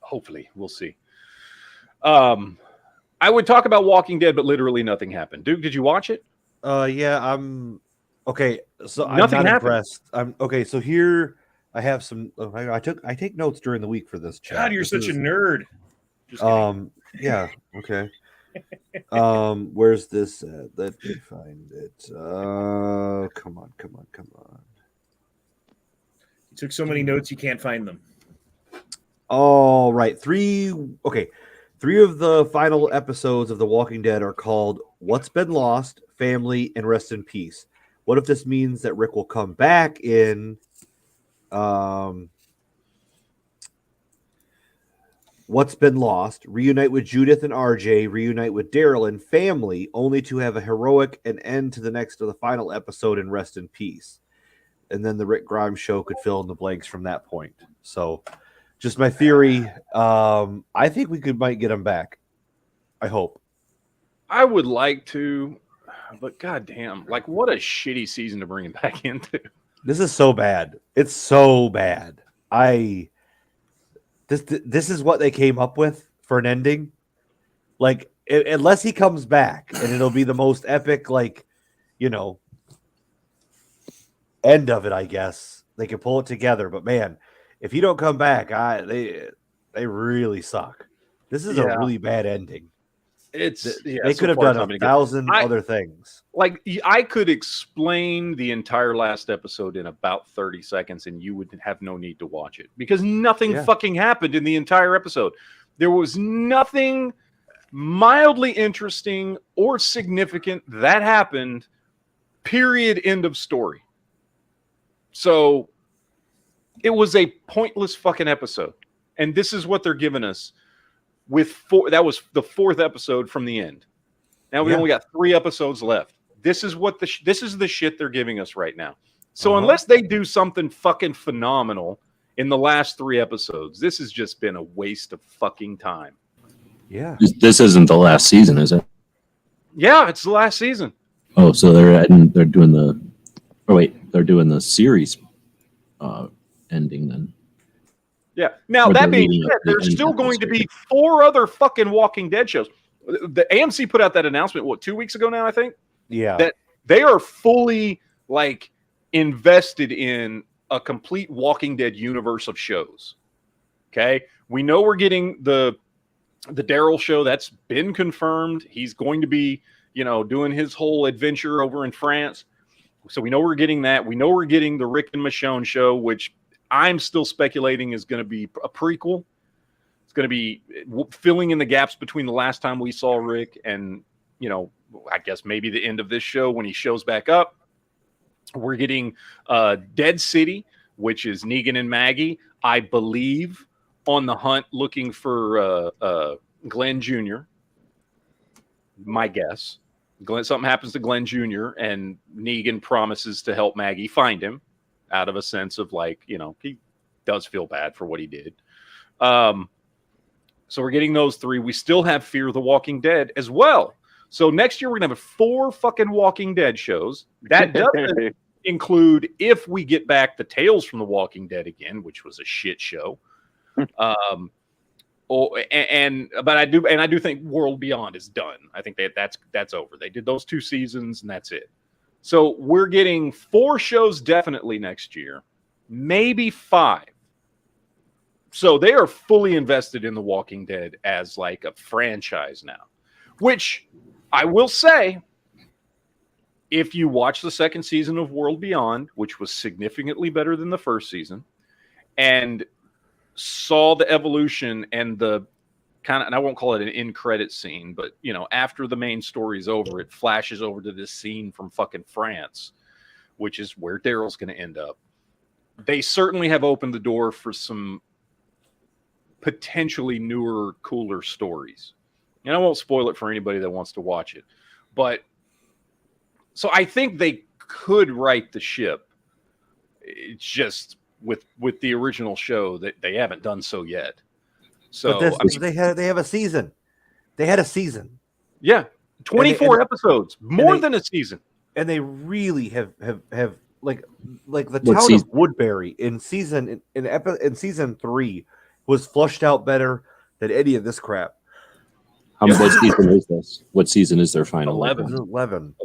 hopefully we'll see. I would talk about Walking Dead, but literally nothing happened. Duke, did you watch it? Yeah, I'm okay. So Nothing I'm not happened. impressed. I'm okay. So here I have some. I take notes during the week for this chat. God, you're This such a is- nerd. Just kidding. Yeah. Okay. Where's this at? Let me find it. Come on. You took so many notes you can't find them. All right. Three of the final episodes of The Walking Dead are called What's Been Lost, Family, and Rest in Peace. What if this means that Rick will come back in What's Been Lost, reunite with Judith and RJ, reunite with Daryl and family, only to have a heroic and end to the final episode and rest in peace. And then the Rick Grimes show could fill in the blanks from that point. So just my theory. I think we might get him back. I hope. I would like to, but goddamn, like what a shitty season to bring him back into. This is so bad. It's so bad. This is what they came up with for an ending. Like, unless he comes back, and it'll be the most epic, end of it, I guess. They can pull it together. But man, if he don't come back, they really suck. This is a really bad ending. They could have done 1,000 other things. Like, I could explain the entire last episode in about 30 seconds and you would have no need to watch it because nothing fucking happened in the entire episode. There was nothing mildly interesting or significant that happened, period, end of story. So it was a pointless fucking episode. And this is what they're giving us with that was the fourth episode from the end. Now we only got 3 episodes left. This is what this is the shit they're giving us right now. So unless they do something fucking phenomenal in the last 3 episodes, this has just been a waste of fucking time. Yeah. This isn't the last season, is it? Yeah, it's the last season. Oh, so they're doing the series ending then. Yeah. Now, Or that they're being leading up said, to the there's end still of the going to be series. 4 other fucking Walking Dead shows. The AMC put out that announcement, 2 weeks ago now, I think? Yeah. That they are fully, like, invested in a complete Walking Dead universe of shows. Okay, we know we're getting the Daryl show. That's been confirmed. He's going to be, doing his whole adventure over in France. So we know we're getting that. We know we're getting the Rick and Michonne show, which I'm still speculating is going to be a prequel. It's going to be filling in the gaps between the last time we saw Rick and, I guess maybe the end of this show when he shows back up. We're getting Dead City, which is Negan and Maggie, I believe, on the hunt looking for Glenn Jr. My guess. Something happens to Glenn Jr. and Negan promises to help Maggie find him out of a sense of he does feel bad for what he did. So we're getting those 3. We still have Fear the Walking Dead as well. So next year we're going to have 4 fucking Walking Dead shows. That doesn't include if we get back the Tales from the Walking Dead again, which was a shit show. But I do think World Beyond is done. I think that's over. They did those 2 seasons and that's it. So we're getting 4 shows definitely next year, maybe 5. So they are fully invested in The Walking Dead as like a franchise now, which I will say, if you watch the second season of World Beyond, which was significantly better than the first season, and saw the evolution and the kind of, and I won't call it an end credit scene, but after the main story's over, it flashes over to this scene from fucking France, which is where Daryl's going to end up. They certainly have opened the door for some potentially newer, cooler stories. And I won't spoil it for anybody that wants to watch it. But so I think they could right the ship. It's just with the original show that they haven't done so yet. So they have a season. They had a season. Yeah, 24 episodes, more than a season. And they really have like the town of Woodbury in season 3 was flushed out better than any of this crap. What season is this? What season is their final? 11.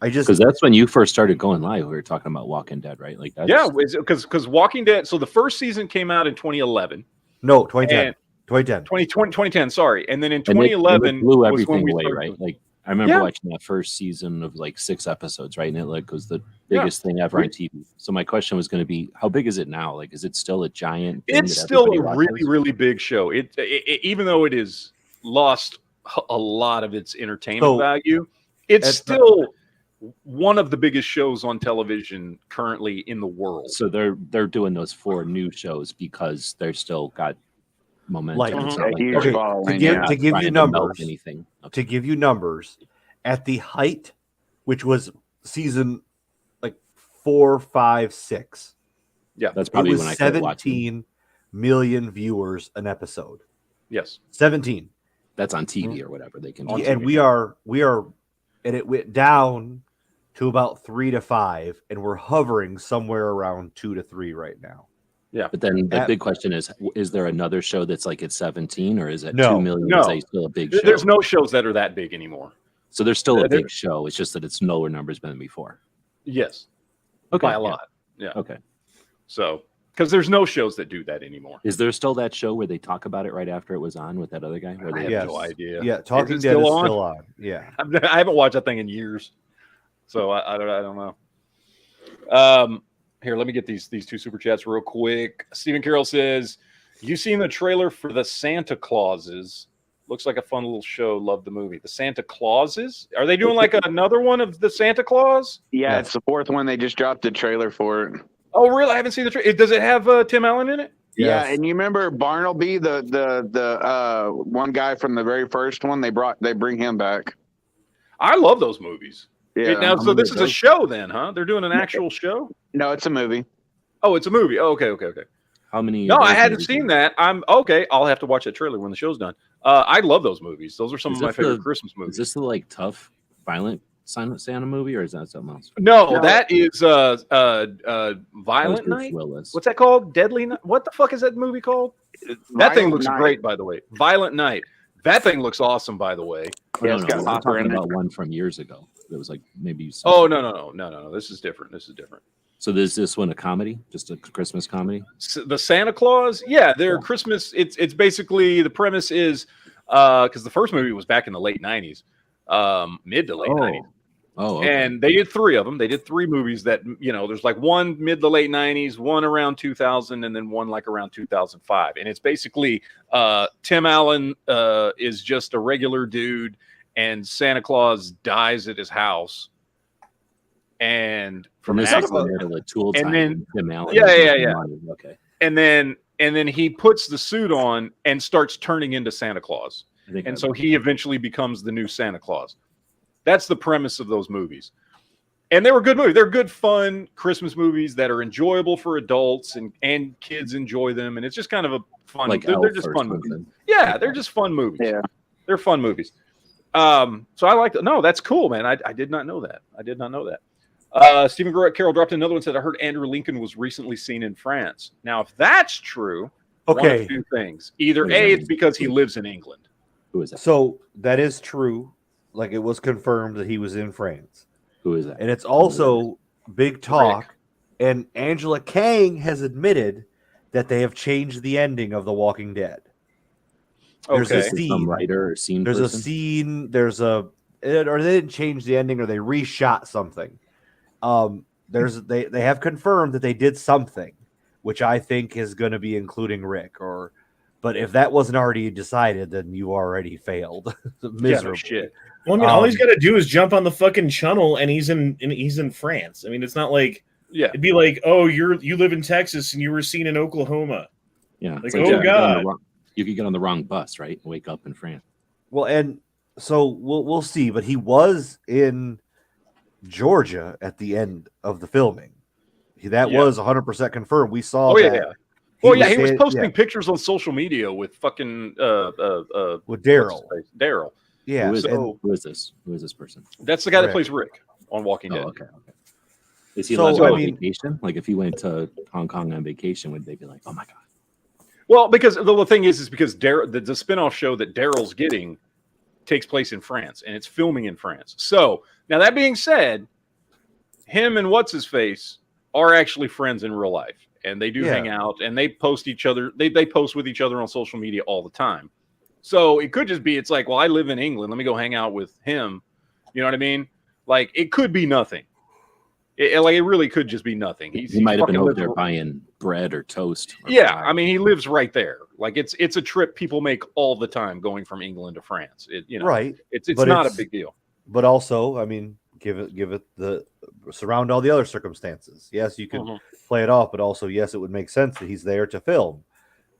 Because that's when you first started going live. We were talking about Walking Dead, right? Like that. Yeah, because Walking Dead. So the first season came out in 2011. No, 2010. 2010. Sorry, and then in 2011 it blew was everything when we away, started. right? Like I remember watching that first season of like 6 episodes, right? And it was the biggest thing ever on TV. So my question was going to be, how big is it now? Like, is it still a giant? It's still a really, really big show. It even though it is lost a lot of its entertainment value, it's still one of the biggest shows on television currently in the world. So they're doing those 4 new shows because they're still got momentum. To give you numbers, to give you numbers, at the height, which was season like 4, 5, 6. Yeah, that's probably it was when I started 17 million viewers an episode. Yes, 17. That's on TV or whatever they can. And we are, and it went down to about 3 to 5, and we're hovering somewhere around 2 to 3 right now. Yeah, but then the big question is there another show that's like at 17, or is it 2 million? No, is that still a big show? There's no shows that are that big anymore. So there's still a big show. It's just that it's lower numbers than before. Yes. Okay. By a lot. Yeah. Okay. So, because there's no shows that do that anymore. Is there still that show where they talk about it right after it was on with that other guy? Where they have no idea. Yeah, Talking Dead is still on. Yeah. I haven't watched that thing in years. So I don't know. Here, let me get these 2 super chats real quick. Stephen Carroll says, "You seen the trailer for the Santa Clauses? Looks like a fun little show. Love the movie. The Santa Clauses? Are they doing like another one of the Santa Claus? Yeah, it's the 4th one. They just dropped the trailer for it. Oh, really? I haven't seen the trailer. Does it have Tim Allen in it? Yeah, and you remember Barnaby, the one guy from the very first one? They bring him back. I love those movies. Yeah. Now, so this is a show then, huh? They're doing an actual show? No, it's a movie. Oh, it's a movie. Oh, okay. How many? No, I hadn't seen that. I'm okay. I'll have to watch that trailer when the show's done. I love those movies. Those are some of my favorite Christmas movies. Is this the like tough, violent Santa movie, or is that something else? No, that is Violent Night. Willis. What's that called? Deadly Night. What the fuck is that movie called? That thing looks great, by the way. Violent Night. That thing looks awesome, by the way. Yeah, I'm talking about one from years ago. It was like maybe. Oh no. This is different. So is this one a comedy? Just a Christmas comedy? The Santa Claus, yeah, they're Christmas. It's basically the premise is because the first movie was back in the late '90s, mid to late '90s. Oh, okay. And they did 3 of them. They did 3 movies that, there's like one mid to late 90s, one around 2000, and then one like around 2005. And it's basically Tim Allen is just a regular dude, and Santa Claus dies at his house. And from this tool time, and then Tim Allen. Yeah. Okay. And then he puts the suit on and starts turning into Santa Claus. And so he eventually becomes the new Santa Claus. That's the premise of those movies. And they were good movies. They're good, fun Christmas movies that are enjoyable for adults and kids enjoy them. And it's just kind of a fun, they're just fun movies. Yeah, they're just fun movies. Yeah. They're fun movies. So I like that. No, that's cool, man. I did not know that. Stephen Carroll dropped another one, said, I heard Andrew Lincoln was recently seen in France. Now, if that's true, one of 2 things. Either A, it's because he lives in England. Who is that? So that is true. Like, it was confirmed that he was in France. Who is that? And it's also big talk. Rick. And Angela Kang has admitted that they have changed the ending of The Walking Dead. There's a scene. Some writer or scene There's person? a scene. Or they didn't change the ending, or they reshot something. They have confirmed that they did something, which I think is going to be including Rick. But if that wasn't already decided, then you already failed. Miserable. Yeah, no shit. Well, I mean, all he's got to do is jump on the fucking channel, and he's in France. I mean, it's not like it'd be like, oh, you live in Texas and you were seen in Oklahoma. Yeah, like oh god, you could get on the wrong bus, right? And wake up in France. Well, and so we'll see. But he was in Georgia at the end of the filming. That was 100% confirmed. We saw. Oh yeah. He was posting pictures on social media with fucking with Daryl. Daryl. Yeah. Who is this? Who is this person? That's the guy that plays Rick on Walking Dead. Okay. Is he allowed to go on vacation? Like, if he went to Hong Kong on vacation, would they be like, "Oh my god"? Well, because the thing is because Daryl, the spinoff show that Daryl's getting takes place in France, and it's filming in France. So now that being said, him and what's his face are actually friends in real life. And they do hang out, and they post each other. They post with each other on social media all the time. So it could just be, it's like, well, I live in England. Let me go hang out with him. You know what I mean? Like, it could be nothing. It really could just be nothing. He might have been over there buying bread or toast. I mean, he lives right there. Like, it's a trip people make all the time going from England to France. Right. It's not a big deal. But also, I mean, give it the surround all the other circumstances. Yes, you can play it off, but also, yes, it would make sense that he's there to film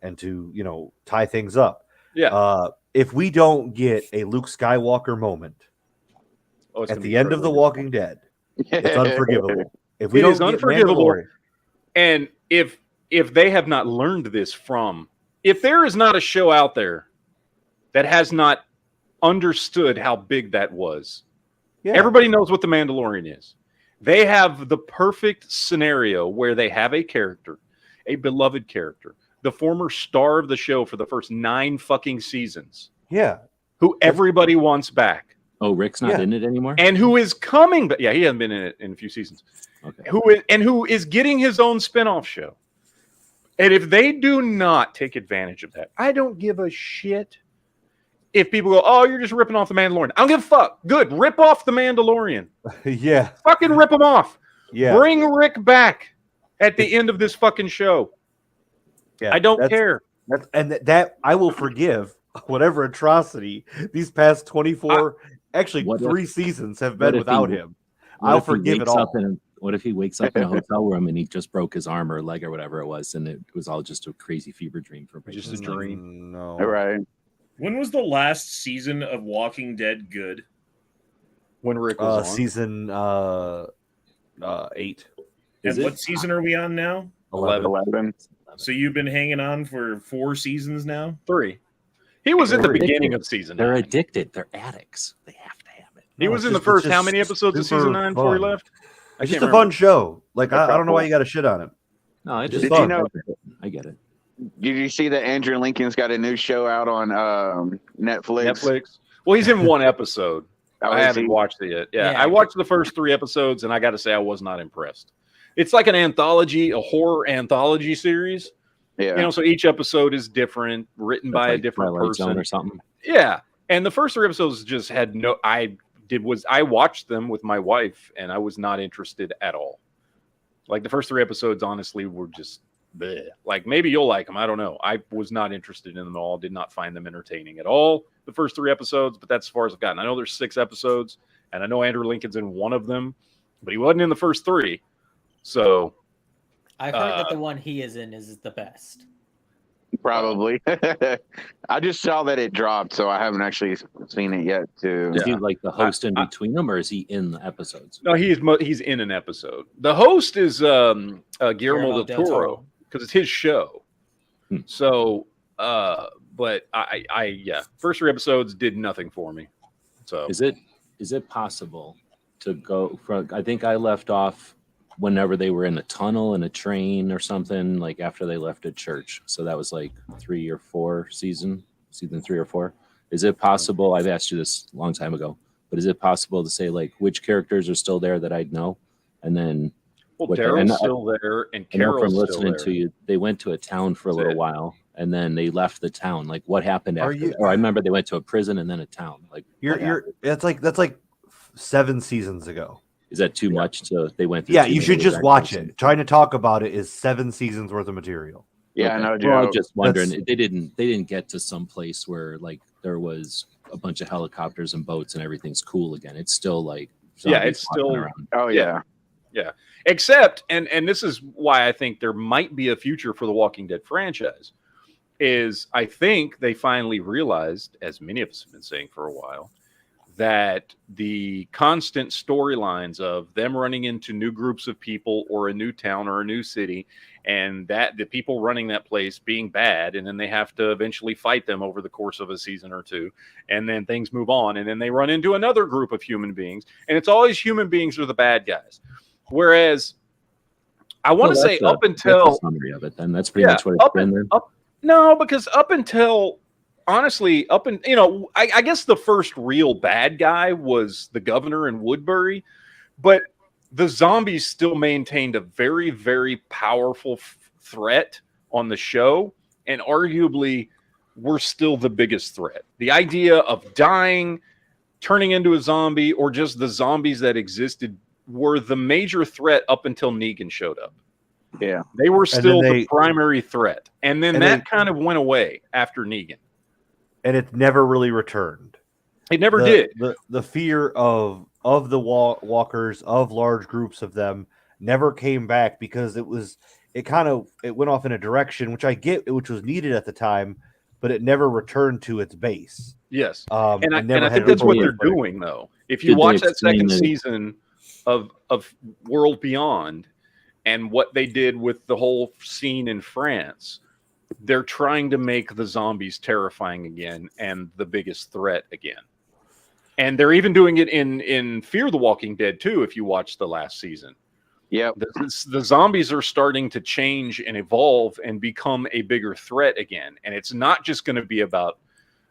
and to, tie things up. Yeah. If we don't get a Luke Skywalker moment at the end of The Walking Dead, it's unforgivable. If we don't get Mandalorian, and if they have not learned this from, if there is not a show out there that has not understood how big that was, everybody knows what The Mandalorian is. They have the perfect scenario where they have a character, a beloved character, the former star of the show for the first 9 fucking seasons. Yeah. Who everybody wants back. Oh, Rick's not in it anymore? And who is coming, but he hasn't been in it in a few seasons. Okay. Who is getting his own spinoff show. And if they do not take advantage of that, I don't give a shit if people go, oh, you're just ripping off The Mandalorian. I don't give a fuck. Good. Rip off The Mandalorian. Yeah. Fucking rip him off. Yeah. Bring Rick back at the end of this fucking show. Yeah. I don't care. That I will forgive whatever atrocity these past 24, actually 3 seasons have been without him. I'll forgive it all. What if he wakes up in a hotel room and he just broke his arm or leg or whatever it was, and it was all just a crazy fever dream for him? Just a dream. No. Right. When was the last season of Walking Dead good? When Rick was on? Season 8. And what season are we on now? 11. So you've been hanging on for 4 seasons now? 3. He was at the beginning of season 9. They're addicted. They're addicts. They have to have it. He was in the first how many episodes of season 9 before he left? It's just a fun show. Like, I don't know why you got to shit on it. No, it's just just fun. I get it. Did you see that Andrew Lincoln's got a new show out on Netflix? Well, he's in one episode. Oh, I is haven't he? watched it yet. Yeah, Yeah, I watched the first 3 episodes, and I got to say, I was not impressed. It's like an anthology, a horror anthology series. Yeah. So each episode is different, written by a like different Twilight Zone person or something. Yeah, and the first 3 episodes just had no. I watched them with my wife, and I was not interested at all. Like the first 3 episodes, honestly, were just bleh. Like maybe you'll like them. I don't know. I was not interested in them all. Did not find them entertaining at all. The first 3 episodes, but that's as far as I've gotten. I know there's 6 episodes, and I know Andrew Lincoln's in one of them, but he wasn't in the first 3. So I've heard that the one he is in is the best. Probably. I just saw that it dropped, so I haven't actually seen it yet. Is he like the host in between them, or is he in the episodes? no, he's in an episode. The host is Guillermo del Toro because it's his show. So, but I first 3 episodes did nothing for me. So Is it possible to go from? I think I left off whenever they were in a tunnel in a train or something, like after they left a church. So that was like 3 or 4 season 3 or 4. Is it possible? I've asked you this a long time ago, but is it possible to say like which characters are still there that I'd know, and then Daryl's still there, and Carol's from still listening there. to you, they went to a town for a little while, and then they left the town. Like what happened after? Or I remember they went to a prison and then a town. Like that's like 7 seasons ago. Is that too much to they went through? Yeah, you should just watch it. Trying to talk about it is 7 seasons worth of material. Yeah, I know, Joe. Well, I'm just wondering, they didn't get to some place where like there was a bunch of helicopters and boats and everything's cool again. It's still like it's still around. Oh yeah. Except, and this is why I think there might be a future for the Walking Dead franchise, is I think they finally realized, as many of us have been saying for a while, that the constant storylines of them running into new groups of people or a new town or a new city, and that the people running that place being bad, and then they have to eventually fight them over the course of a season or 2, and then things move on, and then they run into another group of human beings, and it's always human beings are the bad guys. Whereas I want to say up until that's a summary of it, then that's pretty much what it's been there. No, because up until honestly, I guess the first real bad guy was the governor in Woodbury, but the zombies still maintained a very, very powerful threat on the show, and arguably were still the biggest threat. The idea of dying, turning into a zombie, or just the zombies that existed were the major threat up until Negan showed up. Yeah. They were still the primary threat. And then that kind of went away after Negan. And it never really returned. It never did. The fear of the walkers, of large groups of them, never came back because it went off in a direction which I get, which was needed at the time, but it never returned to its base. Yes. And I think that's what they're doing, though. If you watch that second season of World Beyond and what they did with the whole scene in France, they're trying to make the zombies terrifying again and the biggest threat again. And they're even doing it in Fear the Walking Dead too, if you watch the last season. Yeah. The zombies are starting to change and evolve and become a bigger threat again. And it's not just going to be about,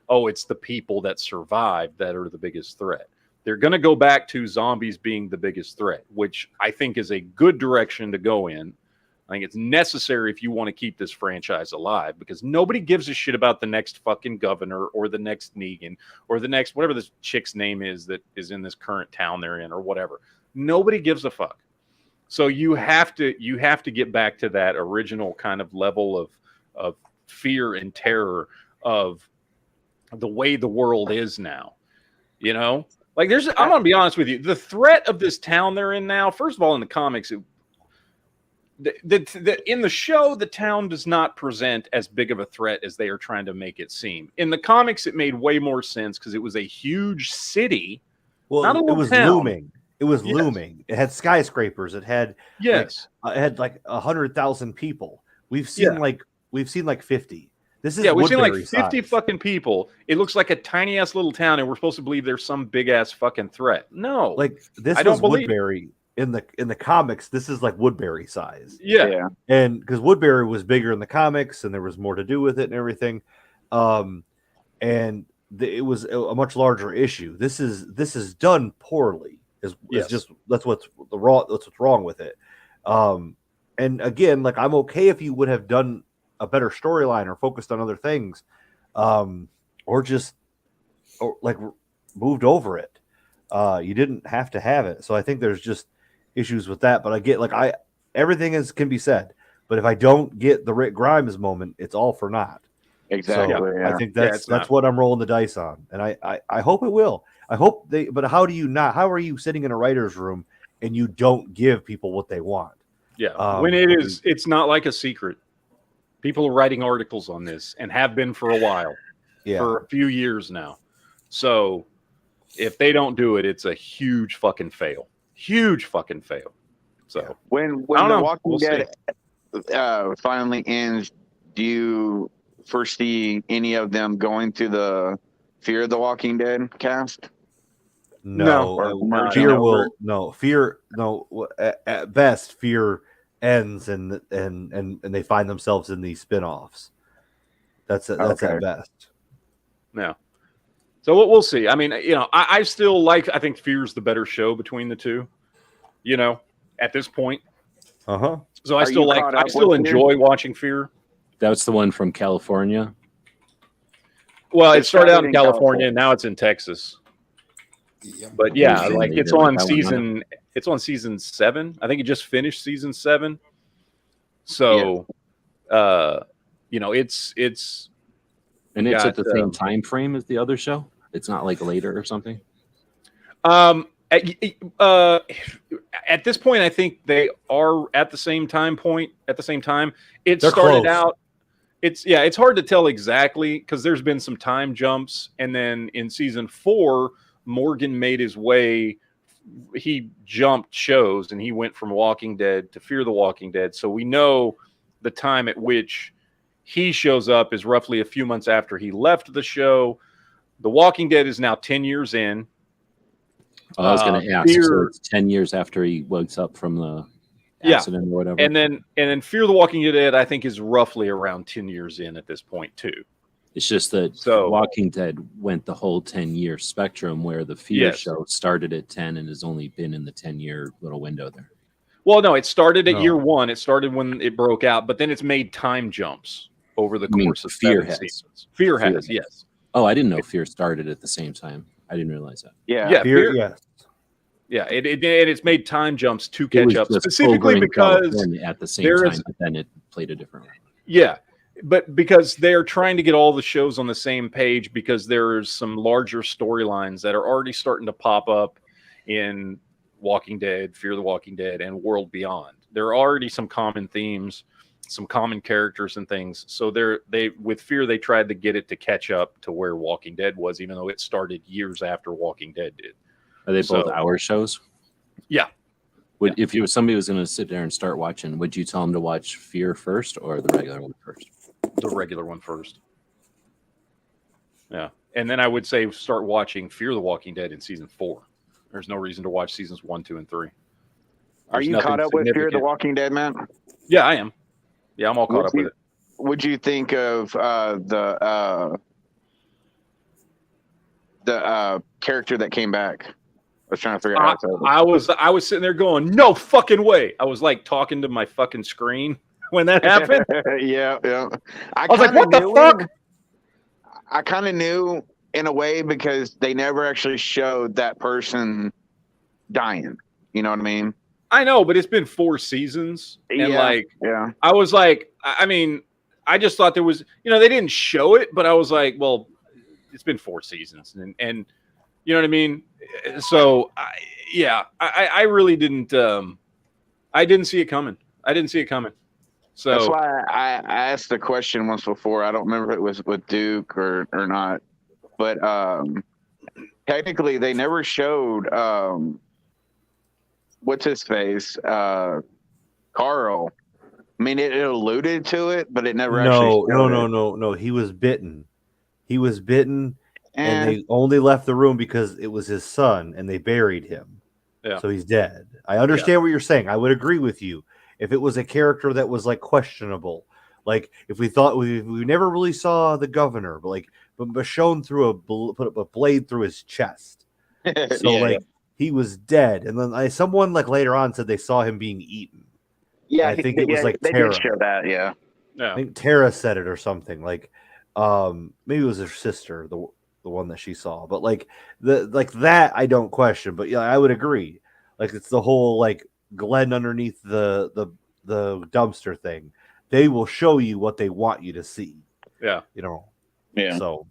it's the people that survive that are the biggest threat. They're going to go back to zombies being the biggest threat, which I think is a good direction to go in. I think it's necessary if you want to keep this franchise alive, because nobody gives a shit about the next fucking governor or the next Negan or the next, whatever this chick's name is that is in this current town they're in or whatever. Nobody gives a fuck. So you have to get back to that original kind of level of fear and terror of the way the world is now, Like I'm gonna be honest with you. The threat of this town they're in now, first of all, in the comics, in the show, the town does not present as big of a threat as they are trying to make it seem. In the comics, it made way more sense because it was a huge city. Well, not a it was town. looming. It was looming. It had skyscrapers. It had it had like 100,000 people. We've seen like 50. This is we've seen like 50 size. fucking people. It looks like a tiny ass little town, and we're supposed to believe there's some big ass fucking threat. No, like this I was don't believe Woodbury in the comics. This is like Woodbury size. Yeah. And because Woodbury was bigger in the comics, and there was more to do with it and everything. And it was a much larger issue. This is done poorly. Is Yes. just that's what's wrong with it. And again, like I'm okay if you would have done a better storyline or focused on other things, or just moved over it. You didn't have to have it. So I think there's just issues with that. But I get everything can be said. But if I don't get the Rick Grimes moment, it's all for naught. Exactly. So yeah. I think it's that's not. what I'm rolling the dice on, and I hope it will. I hope they. But how are you sitting in a writer's room and you don't give people what they want? Yeah, when it's not like a secret. People are writing articles on this and have been for a while, for a few years now. So if they don't do it, it's a huge fucking fail. Huge fucking fail. So When I don't The know. Walking We'll Dead finally ends, do you foresee any of them going to the Fear the Walking Dead cast? No, No, Fear no. will no Fear no. At best, Fear ends and they find themselves in these spin-offs. That's Okay. at best. No. So we'll see. I mean, I still I think Fear's the better show between the two, at this point. Uh-huh. So Are you caught up I still with Fear? enjoy watching Fear. That's the one from California. Well, It it started out in started in California, California. and now it's in Texas. Yeah. But yeah, They like did it's like on that one, season. It's on season 7. I think it just finished season 7. So, it's And it's at got, the same time frame as the other show. It's not like later or something. At this point, I think they are at the same time point. At the same time, it They're started close. out. It's hard to tell exactly because there's been some time jumps, and then in season 4, Morgan made his way. He jumped shows, and he went from Walking Dead to Fear the Walking Dead. So we know the time at which he shows up is roughly a few months after he left the show. The Walking Dead is now 10 years in. I was going to ask. Fear, So it's 10 years after he wakes up from the accident or whatever. and then Fear the Walking Dead, I think, is roughly around 10 years in at this point too. It's just that Walking Dead went the whole 10-year spectrum, where the Fear show started at 10 and has only been in the 10-year little window there. Well, no, it started at year 1. It started when it broke out, but then it's made time jumps over the course of Fear 7 has. seasons. Fear has, yes. Oh, I didn't know Fear started at the same time. I didn't realize that. Yeah, Fear, yes. Yeah, it's made time jumps to catch up, just specifically over in because California at the same there time, is- but then it played a different role. Yeah, but because they're trying to get all the shows on the same page, because there's some larger storylines that are already starting to pop up in Walking Dead, Fear the Walking Dead, and World Beyond. There are already some common themes, some common characters and things. So they with Fear, they tried to get it to catch up to where Walking Dead was, even though it started years after Walking Dead did. Are they both hour shows? Yeah. If somebody was going to sit there and start watching, would you tell them to watch Fear first or the regular one first? The regular one first. Yeah. And then I would say start watching Fear the Walking Dead in season 4. There's no reason to watch seasons 1, 2, and 3. Are you caught up with Fear the Walking Dead, man? Yeah, I am. Yeah, I'm all caught up with it. Would you think of the character that came back? I was trying to figure out how to say it. I was sitting there going, no fucking way. I was like talking to my fucking screen when that happened. yeah. I was like, what the fuck? I kind of knew in a way because they never actually showed that person dying. You know what I mean? I know, but it's been 4 seasons. And yeah. I was like, I mean, I just thought there was, they didn't show it, but I was like, well, it's been 4 seasons. And you know what I mean? So, I really didn't, I didn't see it coming. So that's why I asked the question once before. I don't remember if it was with Duke or not, but technically they never showed what's his face, Carl. I mean, it alluded to it, but it never actually. No. He was bitten. And they only left the room because it was his son, and they buried him. Yeah. So he's dead. I understand what you're saying. I would agree with you. If it was a character that was like questionable, like if we thought we never really saw the governor, but like but Michonne put a blade through his chest. So Yeah. he was dead, and then someone later on said they saw him being eaten. Yeah, I think it was they Tara. did show that. Yeah. I think Tara said it or something. Maybe it was her sister, the one that she saw. But that I don't question. But yeah, I would agree. It's the whole Glenn underneath the dumpster thing. They will show you what they want you to see. Yeah. Yeah. So.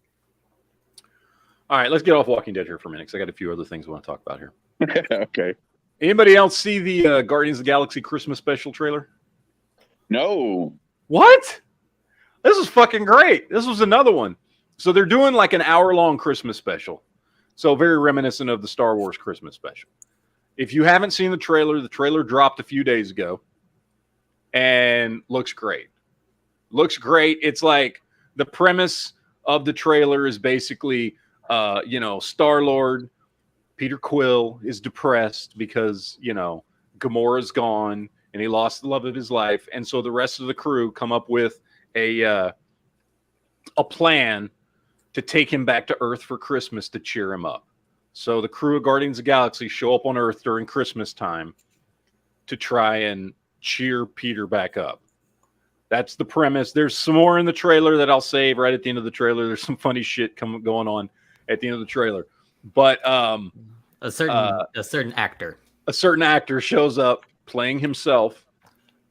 All right, let's get off Walking Dead here for a minute because I got a few other things I want to talk about here. Okay. Anybody else see the Guardians of the Galaxy Christmas special trailer? No. What? This is fucking great. This was another one. So they're doing an hour-long Christmas special. So very reminiscent of the Star Wars Christmas special. If you haven't seen the trailer dropped a few days ago and looks great. Looks great. It's the premise of the trailer is basically Star-Lord, Peter Quill is depressed because, Gamora's gone and he lost the love of his life. And so the rest of the crew come up with a plan to take him back to Earth for Christmas to cheer him up. So the crew of Guardians of the Galaxy show up on Earth during Christmas time to try and cheer Peter back up. That's the premise. There's some more in the trailer that I'll save right at the end of the trailer. There's some funny shit going on at the end of the trailer. But a certain actor shows up playing himself,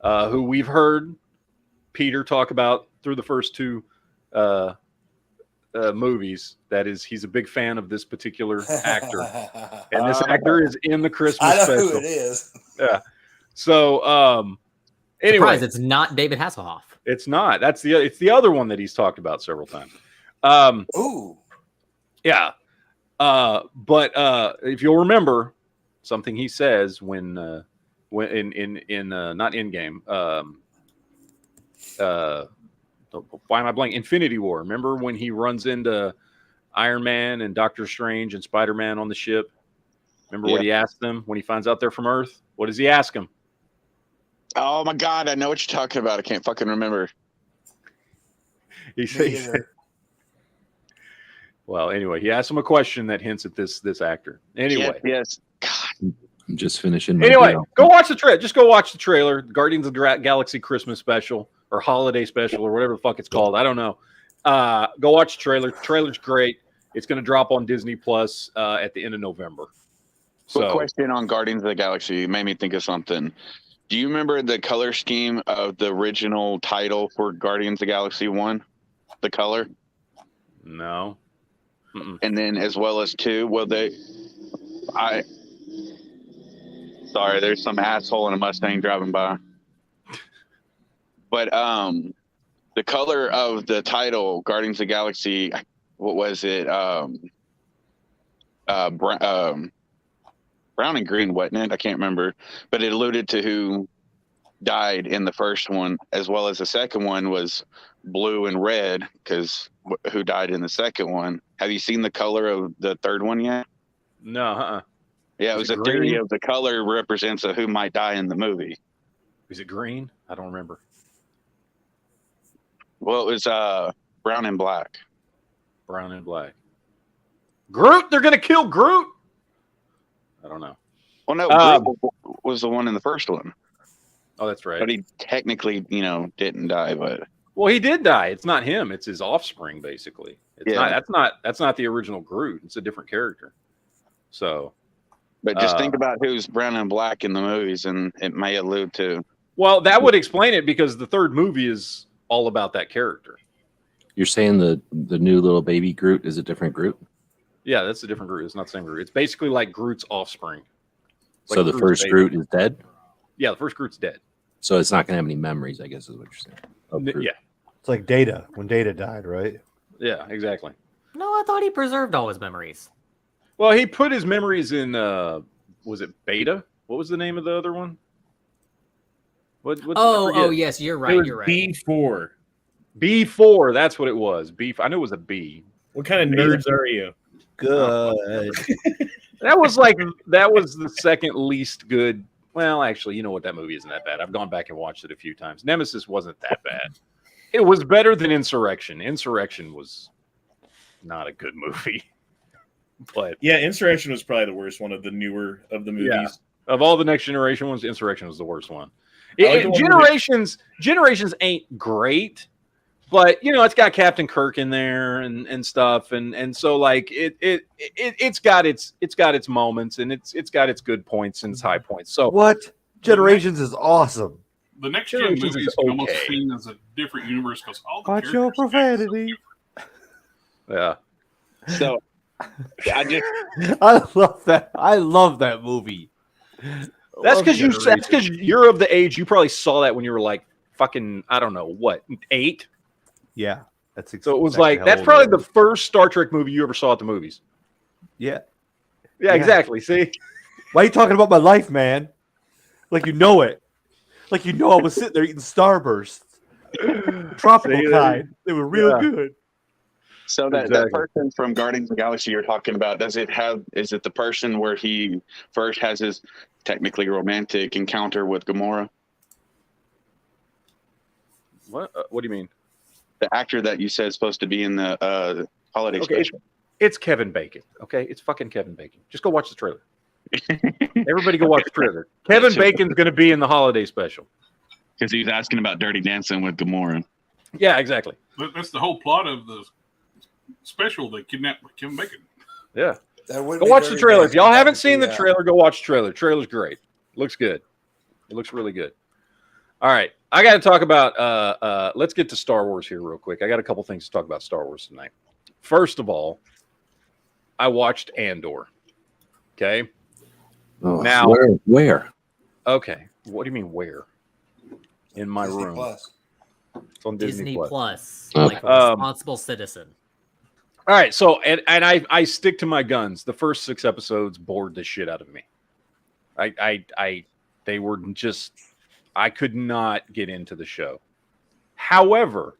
who we've heard Peter talk about through the first two movies. That is, he's a big fan of this particular actor, and this actor is in the Christmas I know special. who it is. Yeah. So anyway, surprise, it's not David Hasselhoff. It's not. It's the other one that he's talked about several times. Ooh. Yeah. But if you'll remember something he says when in not Endgame, why am I blanking? Infinity War. Remember when he runs into Iron Man and Doctor Strange and Spider-Man on the ship? Remember what he asked them when he finds out they're from Earth? What does he ask them? Oh my God, I know what you're talking about. I can't fucking remember. He said, well, anyway, he asked him a question that hints at this actor. Anyway, yes. God. I'm just finishing. Anyway, go watch the trailer. Just go watch the trailer. Guardians of the Galaxy Christmas special or holiday special or whatever the fuck it's called. I don't know. Go watch the trailer. The trailer's great. It's going to drop on Disney Plus at the end of November. Quick question on Guardians of the Galaxy. You made me think of something. Do you remember the color scheme of the original title for Guardians of the Galaxy 1? The color? No. Mm-mm. And then as well as 2, sorry, there's some asshole in a Mustang driving by. But the color of the title, Guardians of the Galaxy, what was it? Brown and green, wasn't it? I can't remember. But it alluded to who died in the first one, as well as the second one was blue and red, because who died in the second one. Have you seen the color of the third one yet? No. Yeah, it was a theory of the color represents who might die in the movie. Is it green? I don't remember. Well, it was brown and black. Brown and black. Groot? They're going to kill Groot? I don't know. Well, no, Groot was the one in the first one. Oh, that's right. But he technically, didn't die. But well, he did die. It's not him. It's his offspring, basically. That's not the original Groot. It's a different character. So, but just think about who's brown and black in the movies, and it may allude to. Well, that would explain it because the third movie is all about that character. You're saying the new little baby Groot is a different Groot? Yeah, that's a different Groot. It's not the same Groot. It's basically like Groot's offspring. So the first Groot is dead? Yeah, the first Groot's dead. So it's not going to have any memories, I guess is what you're saying. Yeah. It's like Data, when Data died, right? Yeah, exactly. No, I thought he preserved all his memories. Well, he put his memories in, was it Beta? What was the name of the other one? Oh, yes, you're right. You're right. B4. B4, that's what it was. I knew it was a B. What kind of nerds are you? Good. That was the second least good. Well, actually, you know what? That movie isn't that bad. I've gone back and watched it a few times. Nemesis wasn't that bad. It was better than Insurrection. Insurrection was not a good movie. But Yeah, Insurrection was probably the worst one of the newer of the movies. Yeah. Of all the Next Generation ones, Insurrection was the worst one. I like the one where Generations ain't great, but it's got Captain Kirk in there and stuff, and so like it's got its moments, and it's got its good points and its high points. So What? Generations is awesome. The next gen Generations movies is can almost okay. seen as a different universe because all the Watch your characters profanity. yeah, So I just I love that movie. that's Love because Generations. you're of the age you probably saw that when you were like fucking I don't know what 8. Yeah, that's So it was exactly like how that's old probably I the was. first Star Trek movie you ever saw at the movies. Yeah. Yeah, Yeah. exactly. See, Why are you talking about my life, man? Like you know it. Like I was sitting there eating Starburst. Tropical See, kind. They were real yeah. good. So that Exactly. person from Guardians of the Galaxy you're talking about, is it the person where he first has his technically romantic encounter with Gamora? What? What do you mean? The actor that you said is supposed to be in the holiday Okay, special. it's Kevin Bacon. Okay, it's fucking Kevin Bacon. Just go watch the trailer. Everybody go watch the trailer. Kevin Bacon's going to be in the holiday special. Because he's asking about Dirty Dancing with Gamora. Yeah, exactly. That's the whole plot of the special. They kidnapped Kim Bacon. Yeah. That would Go be watch the very trailer. If bad. y'all That haven't would seen be, the trailer, go watch the trailer. Trailer's great. Looks good. It looks really good. All right. I got to talk about let's get to Star Wars here real quick. I got a couple things to talk about Star Wars tonight. First of all, I watched Andor. Okay. Oh, Now- where? Okay. What do you mean where? In my Disney room. Plus. It's on Disney, Disney Plus. Plus, Okay. like a responsible citizen. All right, so and I stick to my guns. The first 6 episodes bored the shit out of me. They were just I could not get into the show. However,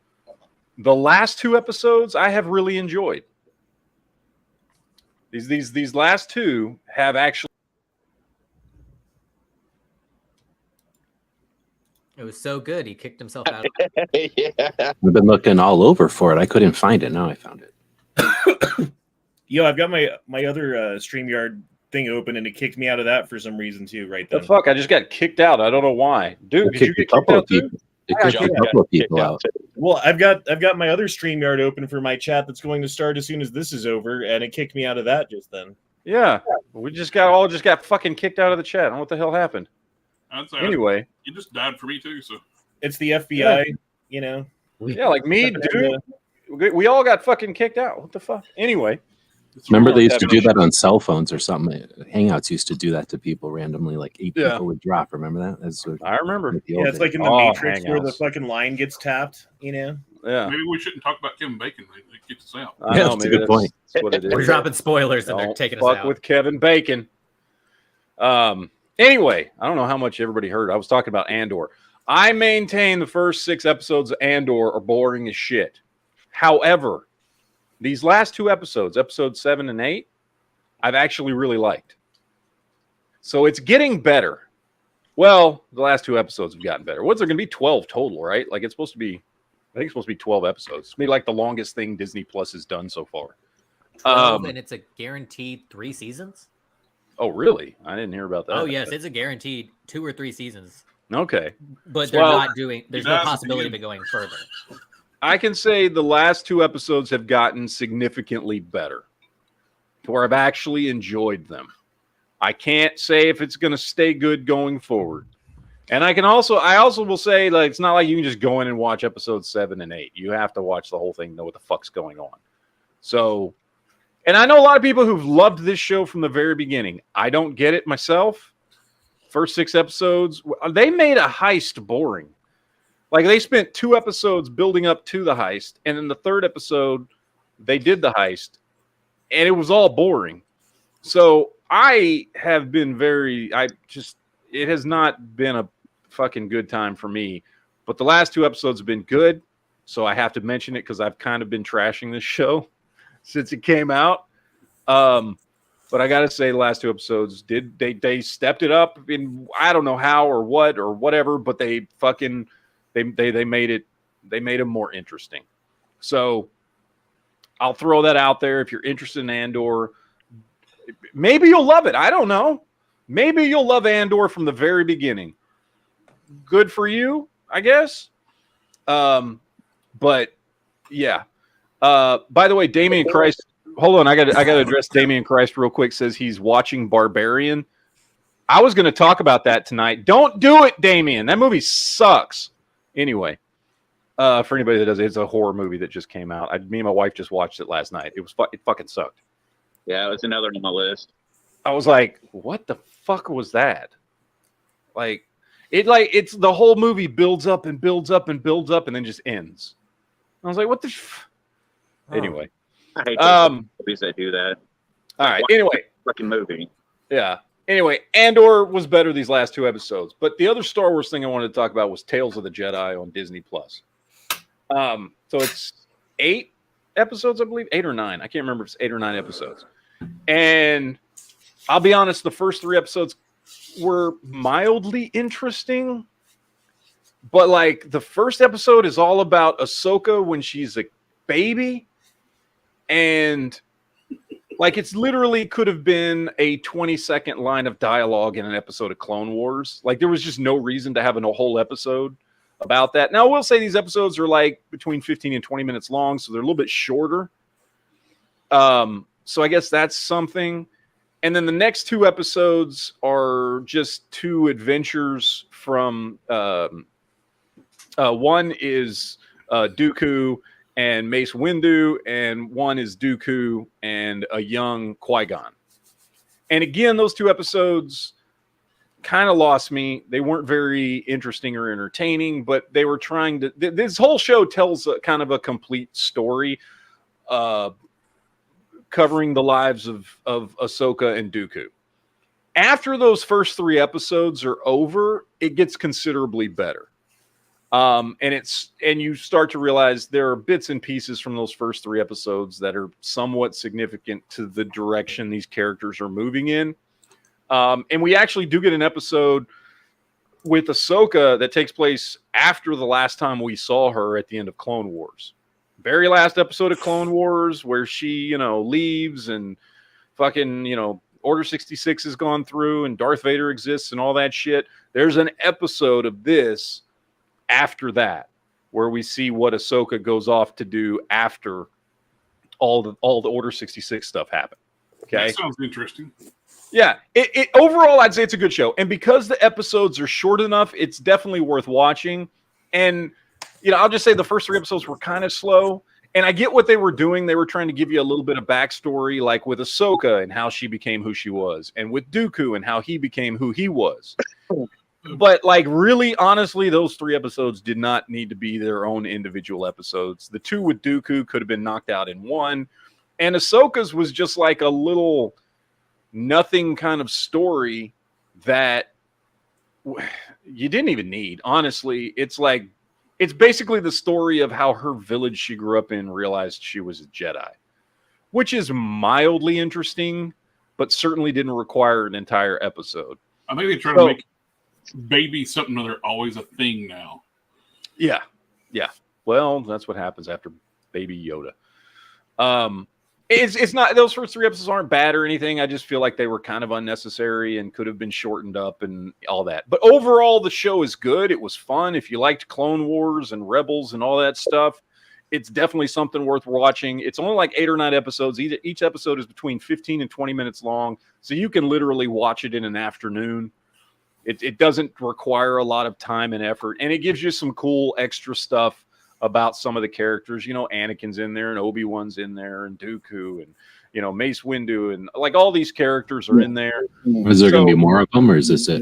the last 2 episodes I have really enjoyed. These last 2 have actually It was so good, he kicked himself out. Yeah. I've been looking all over for it. I couldn't find it. Now I found it. Yo, I've got my other StreamYard thing open, and it kicked me out of that for some reason too. Right the then. fuck. I just got kicked out. I don't know why, dude. Did you get kicked out too? It I kicked got a couple of people out. Well, I've got my other StreamYard open for my chat that's going to start as soon as this is over, and it kicked me out of that just then. Yeah, we just got fucking kicked out of the chat. I don't know what the hell happened. I'd say Anyway, you just died for me too. So It's the FBI, you know. yeah, like me, dude. We all got fucking kicked out. What the fuck? Anyway, Remember they used to do that on cell phones or something. Hangouts used to do that to people randomly. Like 8 Yeah. people would drop. Remember that? That's what, I remember. Yeah, it's like in the Oh, Matrix where the Hangouts. fucking line gets tapped, you know. Yeah, maybe we shouldn't talk about Kevin Bacon. It gets us out. I Yeah, know. that's a Maybe good point. That's what it is. We're dropping spoilers and they're Don't taking us fuck out. with Kevin Bacon. Anyway, I don't know how much everybody heard. I was talking about Andor. I maintain the first 6 episodes of Andor are boring as shit. However, these last 2 episodes, episodes 7 and 8, I've actually really liked. So it's getting better. Well, the last 2 episodes have gotten better. What's there going to be 12 total, right? Like it's supposed to be, I think it's supposed to be 12 episodes. It's going to be like the longest thing Disney Plus has done so far. 12, and it's a guaranteed 3 seasons. Oh, really? I didn't hear about that. Oh yes, it's a guaranteed 2 or 3 seasons. Okay. But they're Well, not doing. There's no that's possibility the of it going further. I can say the last 2 episodes have gotten significantly better to where I've actually enjoyed them. I can't say if it's going to stay good going forward. And I also will say, like, it's not like you can just go in and watch episodes 7 and 8. You have to watch the whole thing, know what the fuck's going on. So, and I know a lot of people who've loved this show from the very beginning. I don't get it myself. First 6 episodes, they made a heist boring. Like they spent 2 episodes building up to the heist, and in the 3rd episode, they did the heist, and it was all boring. So I have been it has not been a fucking good time for me. But the last 2 episodes have been good, so I have to mention it because I've kind of been trashing this show since it came out. But I gotta say, the last 2 episodes they stepped it up in I don't know how or what or whatever, but they fucking they made it more interesting. So I'll throw that out there. If you're interested in Andor, maybe you'll love it. I don't know. Maybe you'll love Andor from the very beginning. Good for you, I guess. But yeah. By the way, Damian Christ. Hold on, I got to address Damian Christ real quick. Says he's watching Barbarian. I was going to talk about that tonight. Don't do it, Damian. That movie sucks. Anyway, for anybody that does it, it's a horror movie that just came out. Me and my wife just watched it last night. It fucking sucked. Yeah, it was another on my list. I was like, what the fuck was that? It's the whole movie builds up and builds up and builds up and then just ends. I was like, what the Anyway. I hate those movies that do that. All right. Anyway. Fucking movie. Yeah. Anyway, Andor was better these last 2 episodes. But the other Star Wars thing I wanted to talk about was Tales of the Jedi on Disney Plus. So it's 8 episodes, I believe, 8 or 9. I can't remember if it's 8 or 9 episodes. And I'll be honest, the first 3 episodes were mildly interesting. But like the first episode is all about Ahsoka when she's a baby. And like it's literally could have been a 20-second line of dialogue in an episode of Clone Wars. Like there was just no reason to have a whole episode about that. Now, I will say these episodes are like between 15 and 20 minutes long, so they're a little bit shorter. So I guess that's something. And then the next 2 episodes are just 2 adventures from one is Dooku and Mace Windu, and one is Dooku and a young Qui-Gon. And again, those 2 episodes kind of lost me. They weren't very interesting or entertaining, but they were trying to. This whole show tells kind of a complete story, covering the lives of Ahsoka and Dooku. After those first 3 episodes are over, it gets considerably better. And you start to realize there are bits and pieces from those first 3 episodes that are somewhat significant to the direction these characters are moving in. And we actually do get an episode with Ahsoka that takes place after the last time we saw her at the end of Clone Wars. Very last episode of Clone Wars where she, leaves and fucking, Order 66 has gone through and Darth Vader exists and all that shit. There's an episode of this after that, where we see what Ahsoka goes off to do after all the Order 66 stuff happened. Okay, that sounds interesting. Yeah, it overall, I'd say it's a good show, and because the episodes are short enough, it's definitely worth watching. And I'll just say the first 3 episodes were kind of slow, and I get what they were doing. They were trying to give you a little bit of backstory, like with Ahsoka and how she became who she was, and with Dooku and how he became who he was. But like really, honestly, those 3 episodes did not need to be their own individual episodes. The 2 with Dooku could have been knocked out in 1. And Ahsoka's was just like a little nothing kind of story that you didn't even need. Honestly, it's basically the story of how her village she grew up in realized she was a Jedi, which is mildly interesting, but certainly didn't require an entire episode. I think they try to make baby something they're always a thing now. Yeah. Well, that's what happens after Baby Yoda. It's not, those first 3 episodes aren't bad or anything. I just feel like they were kind of unnecessary and could have been shortened up and all that. But overall, the show is good. It was fun. If you liked Clone Wars and Rebels and all that stuff, it's definitely something worth watching. It's only like 8 or 9 episodes. Each episode is between 15 and 20 minutes long, so you can literally watch it in an afternoon. It doesn't require a lot of time and effort, and it gives you some cool extra stuff about some of the characters. Anakin's in there, and Obi-Wan's in there, and Dooku, and Mace Windu, and like all these characters are in there. Is there going to be more of them, or is this it?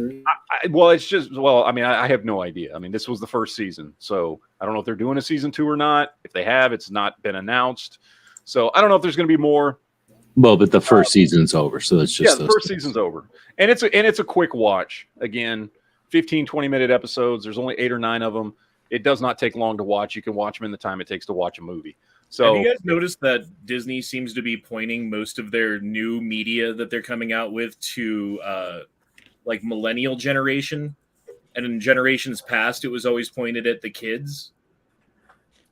I have no idea. I mean, this was the first season, so I don't know if they're doing a season 2 or not. If they have, it's not been announced, so I don't know if there's going to be more. Well, but the first season's over, so it's just the first season's over, and it's a quick watch. Again, 15, 20-minute episodes. There's only 8 or 9 of them. It does not take long to watch. You can watch them in the time it takes to watch a movie. So, have you guys noticed that Disney seems to be pointing most of their new media that they're coming out with to like millennial generation, and in generations past, it was always pointed at the kids.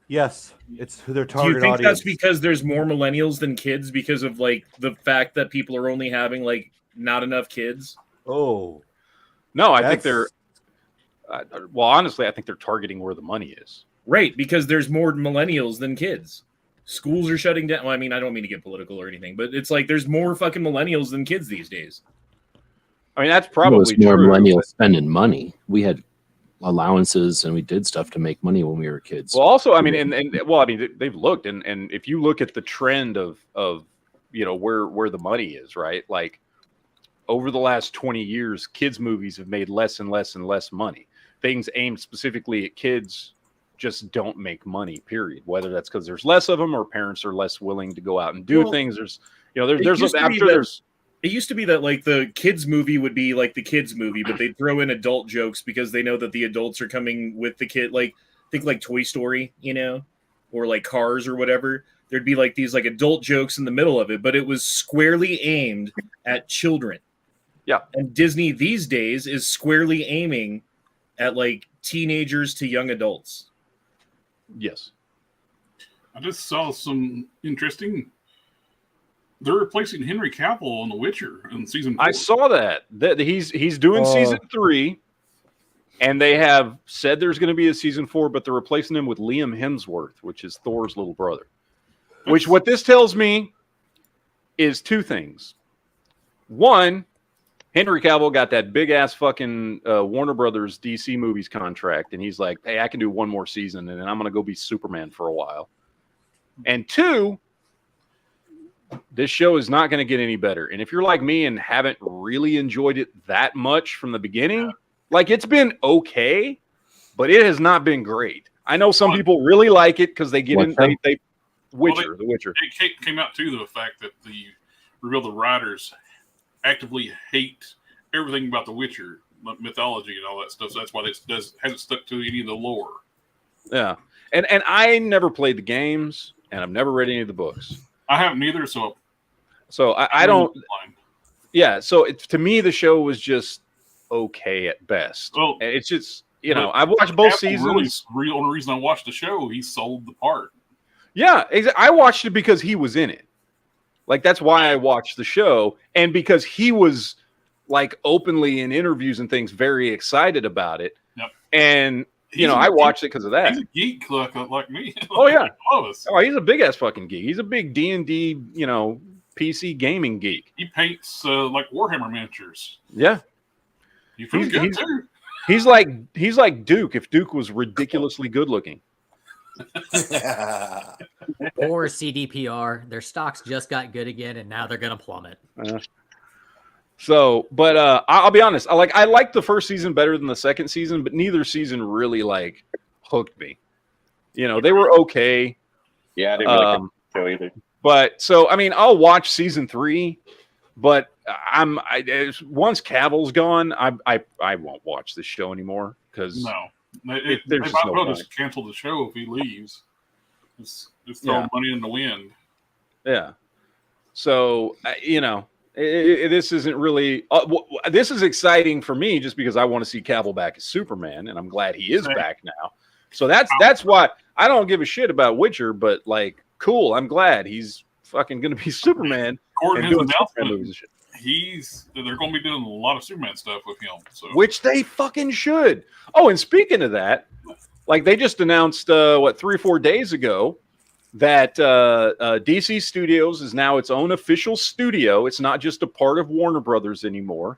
Yes, it's who their Do you target think audience. that's because there's more millennials than kids because of like the fact that people are only having like not enough kids? Oh, No, I think that's- they're. Well, honestly, I think they're targeting where the money is. Right, because there's more millennials than kids. Schools are shutting down. Well, I mean, I don't mean to get political or anything, but it's like there's more fucking millennials than kids these days. I mean, that's It probably was more true. millennials spending money. We had allowances and we did stuff to make money when we were kids. Well, also, I mean, and well, I mean, they've looked, and if you look at the trend of where the money is, right? Like over the last 20 years, kids movies have made less and less and less money. Things aimed specifically at kids just don't make money. Period. Whether that's because there's less of them or parents are less willing to go out and do things. There's It used to be that like the kids movie would be like the kids movie, but they'd throw in adult jokes because they know that the adults are coming with the kid. Like think like Toy Story, or like Cars or whatever. There'd be like these like adult jokes in the middle of it, but it was squarely aimed at children. Yeah. And Disney these days is squarely aiming at like teenagers to young adults. Yes. I just saw some interesting. They're replacing Henry Cavill on The Witcher in season 4. I saw that he's doing season 3, and they have said there's going to be a season 4, but they're replacing him with Liam Hemsworth, which is Thor's little brother. Which what this tells me is two things. One, Henry Cavill got that big ass fucking Warner Brothers DC movies contract, and he's like, "Hey, I can do one more season, and then I'm going to go be Superman for a while." And two, this show is not going to get any better. And if you're like me and haven't really enjoyed it that much from the beginning, like it's been okay, but it has not been great. I know some people really like it because they get in. The Witcher. It came out too the fact that the writers actively hate everything about the Witcher mythology and all that stuff. So that's why it hasn't stuck to any of the lore. Yeah, and I never played the games, and I've never read any of the books. I haven't either, so I don't. Yeah, so to me, the show was just okay at best. Well, and it's just I've watched both seasons. Really, only reason I watched the show, he sold the part. Yeah, I watched it because he was in it. Like that's why I watched the show, and because he was like openly in interviews and things, very excited about it. Yep. And I watched it because of that. He's a geek like me. Oh yeah. All of us. Oh, he's a big ass fucking geek. He's a big D&D, PC gaming geek. He paints like Warhammer miniatures. Yeah. He's pretty good too. He's like Duke if Duke was ridiculously good looking. Or CDPR. Their stocks just got good again, and now they're going to plummet. But I'll be honest. I liked the first season better than the second season, but neither season really like hooked me. They were okay. Yeah, I didn't really like the show either. But so I mean, I'll watch season 3, but once Cavill's gone, I won't watch this show anymore because they might well just cancel the show if he leaves. Just throw money in the wind. Yeah. So this isn't really. This is exciting for me just because I want to see Cavill back as Superman, and I'm glad he is back now. So that's why I don't give a shit about Witcher, but like, cool. I'm glad he's fucking going to be Superman. According to his announcement, movies and shit. They're going to be doing a lot of Superman stuff with him. So. Which they fucking should. Oh, and speaking of that, like they just announced 3 or 4 days ago that DC Studios is now its own official studio. It's not just a part of Warner Brothers anymore.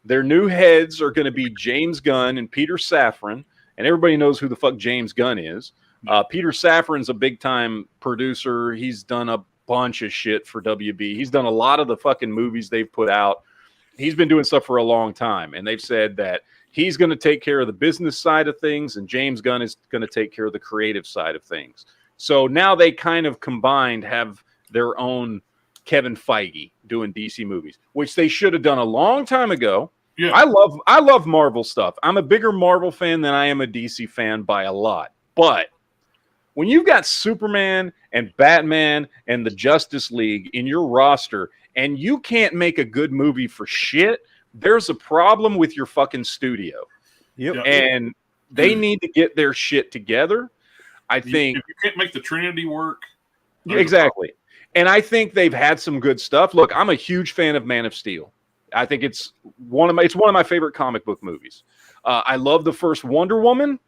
Their new heads are going to be James Gunn and Peter Safran, and everybody knows who the fuck James Gunn is. Peter Safran's a big-time producer. He's done a bunch of shit for WB. He's done a lot of the fucking movies they've put out. He's been doing stuff for a long time, and they've said that he's going to take care of the business side of things, and James Gunn is going to take care of the creative side of things. So now they kind of combined have their own Kevin Feige doing DC movies, which they should have done a long time ago. Yeah. I love Marvel stuff. I'm a bigger Marvel fan than I am a DC fan by a lot. But when you've got Superman and Batman and the Justice League in your roster and you can't make a good movie for shit, there's a problem with your fucking studio. Yep. And they need to get their shit together. I think if you can't make the Trinity work, exactly. And I think they've had some good stuff. Look, I'm a huge fan of Man of Steel. I think it's one of my favorite comic book movies. I love the first Wonder Woman.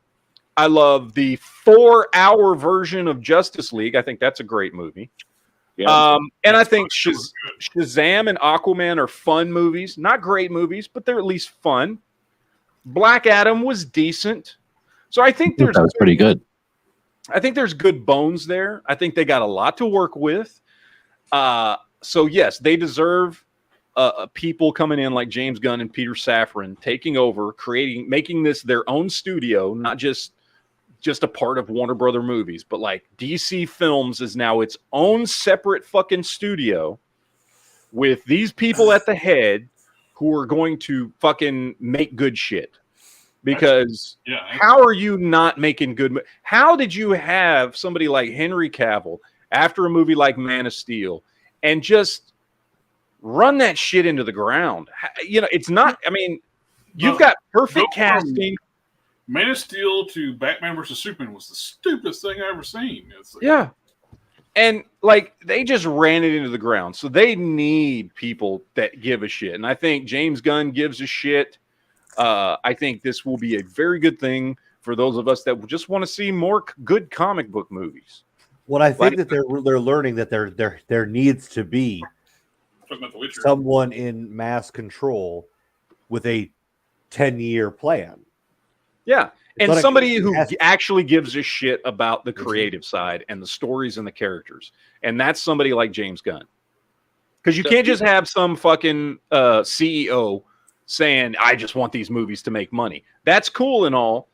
I love the 4-hour version of Justice League. I think that's a great movie. Yeah. And I think Shazam and Aquaman are fun movies. Not great movies, but they're at least fun. Black Adam was decent. So I think That was pretty good. I think there's good bones there. I think they got a lot to work with. So yes, they deserve people coming in like James Gunn and Peter Safran taking over, making this their own studio, not just a part of Warner Brother Movies, but like DC Films is now its own separate fucking studio with these people at the head who are going to fucking make good shit. Because how are you not making good? How did you have somebody like Henry Cavill after a movie like Man of Steel and just run that shit into the ground? You know, it's not. I mean, you've got perfect casting. Man of Steel to Batman versus Superman was the stupidest thing I ever seen. Yeah. And like they just ran it into the ground. So they need people that give a shit. And I think James Gunn gives a shit. I think this will be a very good thing for those of us that just want to see more good comic book movies. What I think that they're learning that there needs to be someone in mass control with a 10-year plan. Yeah. And somebody who actually gives a shit about the creative side and the stories and the characters. And that's somebody like James Gunn. Because you can't just have some fucking CEO saying, I just want these movies to make money. That's cool and all.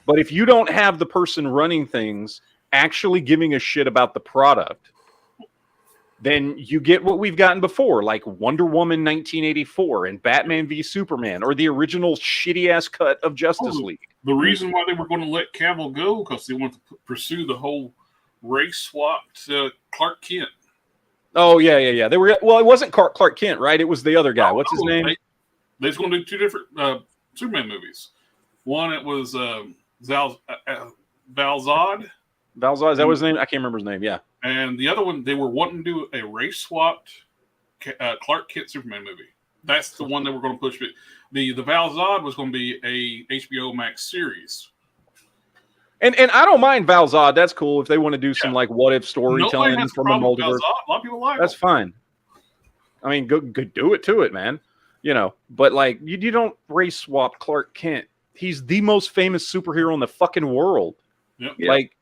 But if you don't have the person running things actually giving a shit about the product, then you get what we've gotten before, like Wonder Woman 1984 and Batman v Superman, or the original shitty-ass cut of Justice League. The reason why they were going to let Cavill go, because they wanted to pursue the whole race-swapped Clark Kent. Oh, yeah. They were. Well, it wasn't Clark Kent, right? It was the other guy. What's his name? They was going to do two different Superman movies. One, it was Valzad. Valzad, is that what his name? I can't remember his name, yeah. And the other one, they were wanting to do a race-swapped Clark Kent Superman movie. That's the one that we're going to push. The Valzad was going to be a HBO Max series. And I don't mind Valzad. That's cool if they want to do some like what-if storytelling from the multiverse. A lot of people like that's fine. I mean, go do it to it, man. You know, but like you don't race swap Clark Kent. He's the most famous superhero in the fucking world. Yep. Like,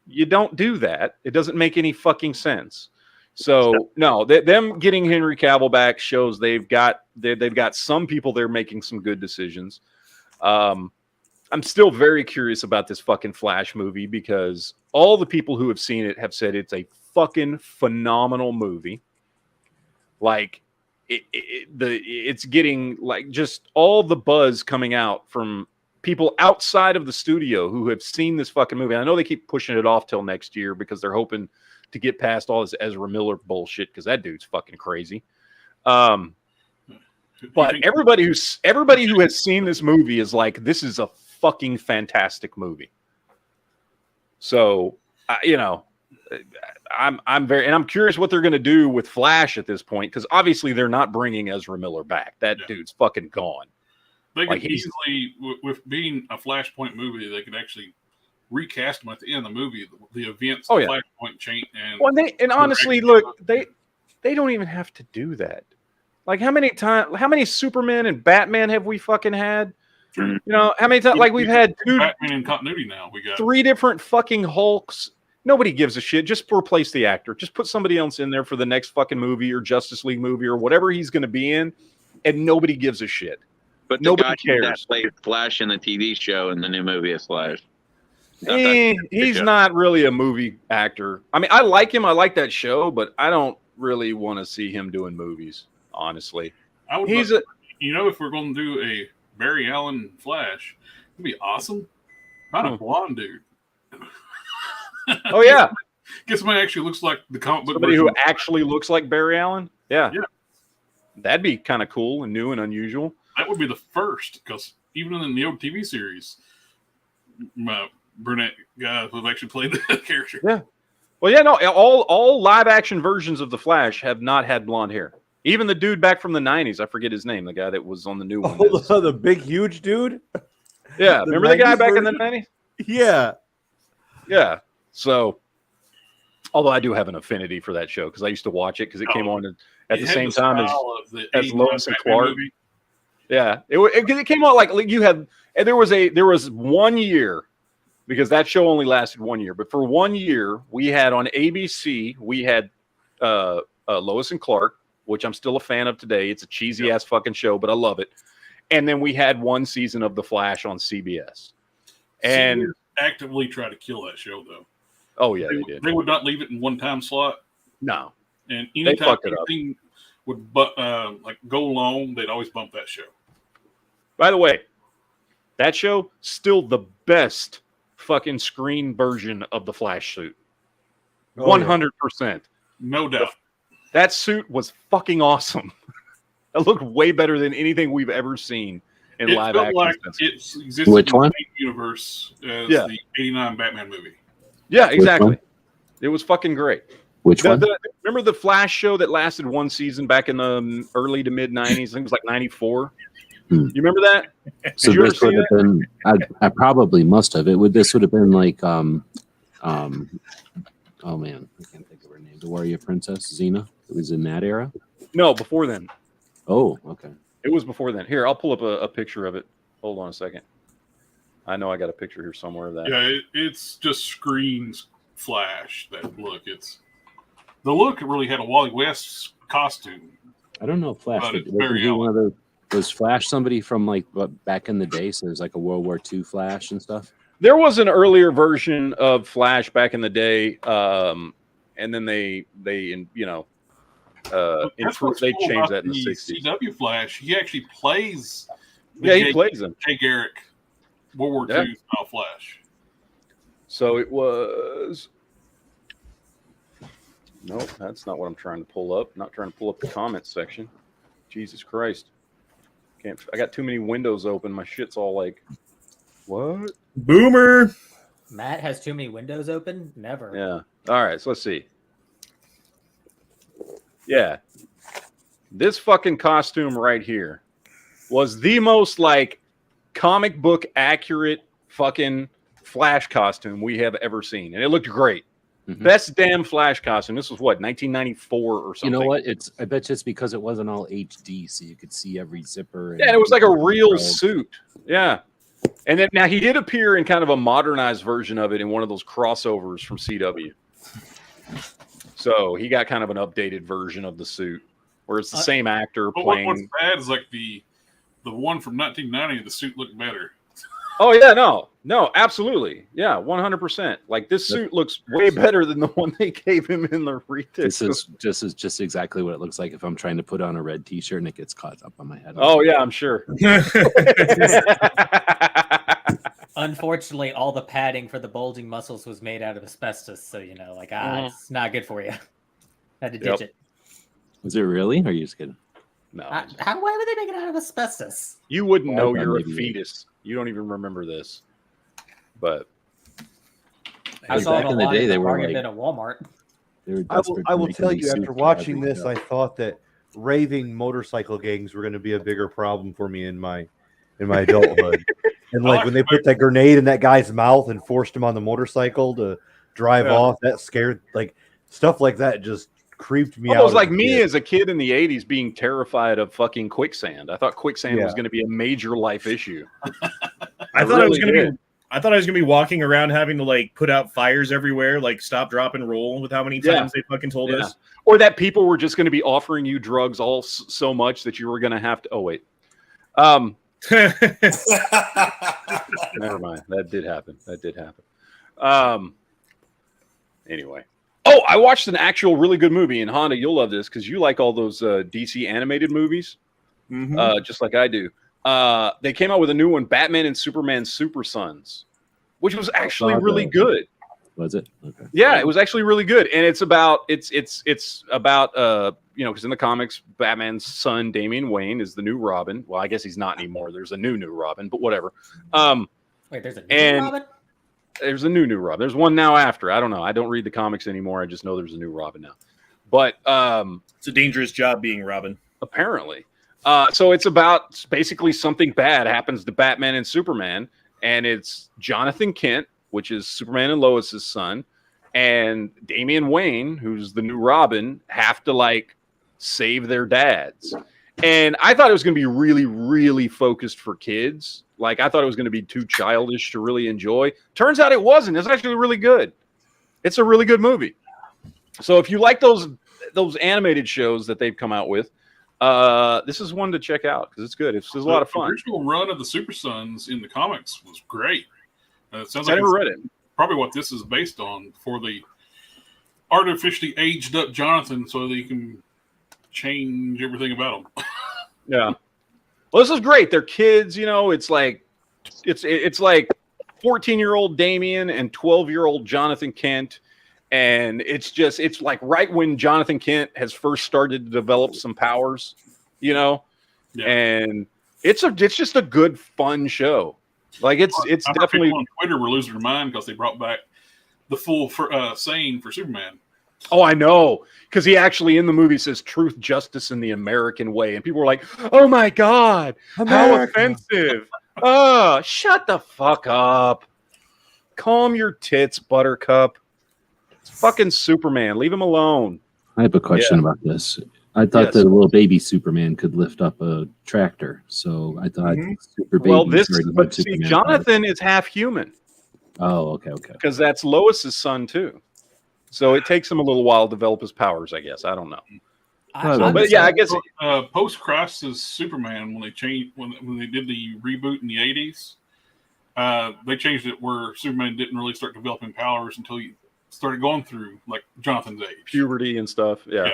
you don't do that. It doesn't make any fucking sense. So no, them getting Henry Cavill back shows they've got some people there making some good decisions. I'm still very curious about this fucking Flash movie because all the people who have seen it have said it's a fucking phenomenal movie. Like. It's getting like just all the buzz coming out from people outside of the studio who have seen this fucking movie. I know they keep pushing it off till next year because they're hoping to get past all this Ezra Miller bullshit because that dude's fucking crazy. But everybody who has seen this movie is like, this is a fucking fantastic movie. So you know. I'm curious what they're going to do with Flash at this point because obviously they're not bringing Ezra Miller back. That dude's fucking gone. They could easily, with being a Flashpoint movie, they could actually recast him at the end of the movie. The events, of Flashpoint change, and honestly, look, they don't even have to do that. Like how many Superman and Batman have we fucking had? You know how many times? Like we've had two Batman in continuity now. We got 3 different fucking Hulks. Nobody gives a shit. Just replace the actor. Just put somebody else in there for the next fucking movie or Justice League movie or whatever he's going to be in, and nobody gives a shit. But nobody cares. That played Flash in the TV show in the new movie is Flash. He's not really a movie actor. I mean, I like him. I like that show, but I don't really want to see him doing movies. Honestly, if we're going to do a Barry Allen Flash, it'd be awesome. Not a blonde dude. Oh yeah, get somebody actually looks like the comic book. Somebody who actually looks like Barry Allen. Yeah, that'd be kind of cool and new and unusual. That would be the first, because even in the old TV series, brunette guy who actually played the character. Yeah. Well, yeah, no, all live action versions of the Flash have not had blonde hair. Even the dude back from the 90s, I forget his name, the guy that was on the new one. Oh, the big, huge dude? Yeah, The remember the guy 90s back in the version? 90s? Yeah. Yeah. So, although I do have an affinity for that show because I used to watch it because it came Oh, on at the It had same time as style of the as 89 Lois and Batman Clark. movie. Yeah, it came out like you had, and there was 1 year because that show only lasted 1 year. But for 1 year, we had on ABC, we had Lois and Clark, which I'm still a fan of today. It's a cheesy ass fucking show, but I love it. And then we had one season of The Flash on CBS. And CBS actively tried to kill that show, though. oh yeah, they did. They would not leave it in one time slot, No, and They anytime fucked it up. anything would like go long, they'd always bump that show. by the way, that show still the best fucking screen version of the Flash suit. Oh, yeah. 100%. No doubt. That suit was fucking awesome. It looked way better than anything we've ever seen in It live felt action. like since. it existed Which in one? the same universe as Yeah. the '89 Batman movie. Yeah, exactly. one? It was fucking great. Which one? Remember the Flash show that lasted one season back in the early to mid 90s? I think it was like 94. Hmm. You remember that? So Did you ever this would see have been. I probably must have. This would have been like oh man, I can't think of her name. The Warrior Princess Xena. It was in that era. No, before then. Oh, okay. It was before then. Here, I'll pull up a picture of it. Hold on a second. I know I got a picture here somewhere of that. Yeah, it's just screens Flash. That look, the look really had a Wally West costume. I don't know if Flash. But it's Wasn't very he one of the? Was Flash somebody from like back in the day? So there's like a World War II Flash and stuff. There was an earlier version of Flash back in the day, and then they That's what's they cool changed about that in the 60s. CW Flash. He actually plays. Yeah, he plays him. Jay Garrick, World War Yeah. II style Flash. So it was. Nope, that's not what I'm trying to pull up. Not trying to pull up the comments section. Jesus Christ. Can't. I got too many windows open. My shit's all like, what? Boomer. Matt has too many windows open? Never. Yeah. All right. So let's see. Yeah. This fucking costume right here was the most like comic book accurate fucking Flash costume we have ever seen. And it looked great. Mhm. Best damn Flash costume. This was what, 1994 or something? You know what? I bet you it's because it wasn't all HD, so you could see every zipper. And Yeah, it was like a real probe. suit. Yeah. And then now he did appear in kind of a modernized version of it in one of those crossovers from CW. So he got kind of an updated version of the suit where it's the same actor But playing. what's bad is like the one from 1990. The suit looked better. Oh, yeah, no, absolutely. Yeah, 100%. Like this suit looks way better than the one they gave him in the retake. This is just exactly what it looks like if I'm trying to put on a red T-shirt and it gets caught up on my head. Oh, yeah, I'm sure. Unfortunately, all the padding for the bulging muscles was made out of asbestos, so it's not good for you. Had to ditch Yep. it. Was it really? Or are you just kidding? No, Why would they make it out of asbestos? you wouldn't Well, know I you're a maybe- fetus. You don't even remember this. But I saw back it a in the lot day, in they the were bargain like- bin at Walmart. They were I will, desperate I to will make tell these you, after suits for watching every this, show. I thought that raving motorcycle gangs were going to be a bigger problem for me in my adulthood. And like when they put that grenade in that guy's mouth and forced him on the motorcycle to drive off, that scared, like stuff like that just creeped me out. almost like as a me kid. as a kid in the 80s being terrified of fucking quicksand. I thought quicksand was Yeah. going to be a major life issue. I thought I was really gonna did. be. I thought I was gonna be walking around having to like put out fires everywhere, like stop, drop, and roll. With how many Yeah. times they fucking told Yeah. us. Or that people were just going to be offering you drugs all so much that you were going to have to. Oh, wait. Never mind. That did happen. Anyway. Oh, I watched an actual really good movie. And Honda, you'll love this because you like all those DC animated movies, Mhm. just like I do. They came out with a new one, Batman and Superman Super Sons, which was actually saw really that. good. Was it? Okay. Yeah, it was actually really good, and it's about because in the comics, Batman's son Damian Wayne is the new Robin. Well, I guess he's not anymore. There's a new Robin, but whatever. Wait, there's a new And- Robin? There's a new Robin. There's one now after. I don't know. I don't read the comics anymore. I just know there's a new Robin now. But it's a dangerous job being Robin. Apparently. So it's about basically something bad happens to Batman and Superman, and it's Jonathan Kent, which is Superman and Lois's son, and Damian Wayne, who's the new Robin, have to like save their dads. And I thought it was going to be really, really focused for kids. Like, I thought it was going to be too childish to really enjoy. Turns out it wasn't. It's actually really good. It's a really good movie. So if you like those animated shows that they've come out with, this is one to check out because it's good. It's a lot of fun. The original run of the Super Sons in the comics was great. It sounds I like never read it. Probably what this is based on for the artificially aged up Jonathan so that you can change everything about him. Yeah. Well, this is great. They're kids, you know. It's like 14-year-old Damian and 12-year-old Jonathan Kent, and it's like right when Jonathan Kent has first started to develop some powers, you know. Yeah. And it's just a good, fun show. Like it's definitely people on Twitter were losing their mind because they brought back the full saying for Superman. Oh, I know, because he actually in the movie says truth, justice, and the American way, and people were like, "Oh my God, how offensive!" Oh, shut the fuck up. Calm your tits, Buttercup. It's fucking Superman. Leave him alone. I have a question about this. I thought that a little baby Superman could lift up a tractor, so I thought super baby. Well, but see, Jonathan is half human. Oh, okay. Because that's Lois's son too. So it takes him a little while to develop his powers, I guess. I don't know. But yeah, I guess post Crisis Superman, when they changed when they did the reboot in the 80s, they changed it where Superman didn't really start developing powers until he started going through like Jonathan's age, puberty and stuff. Yeah.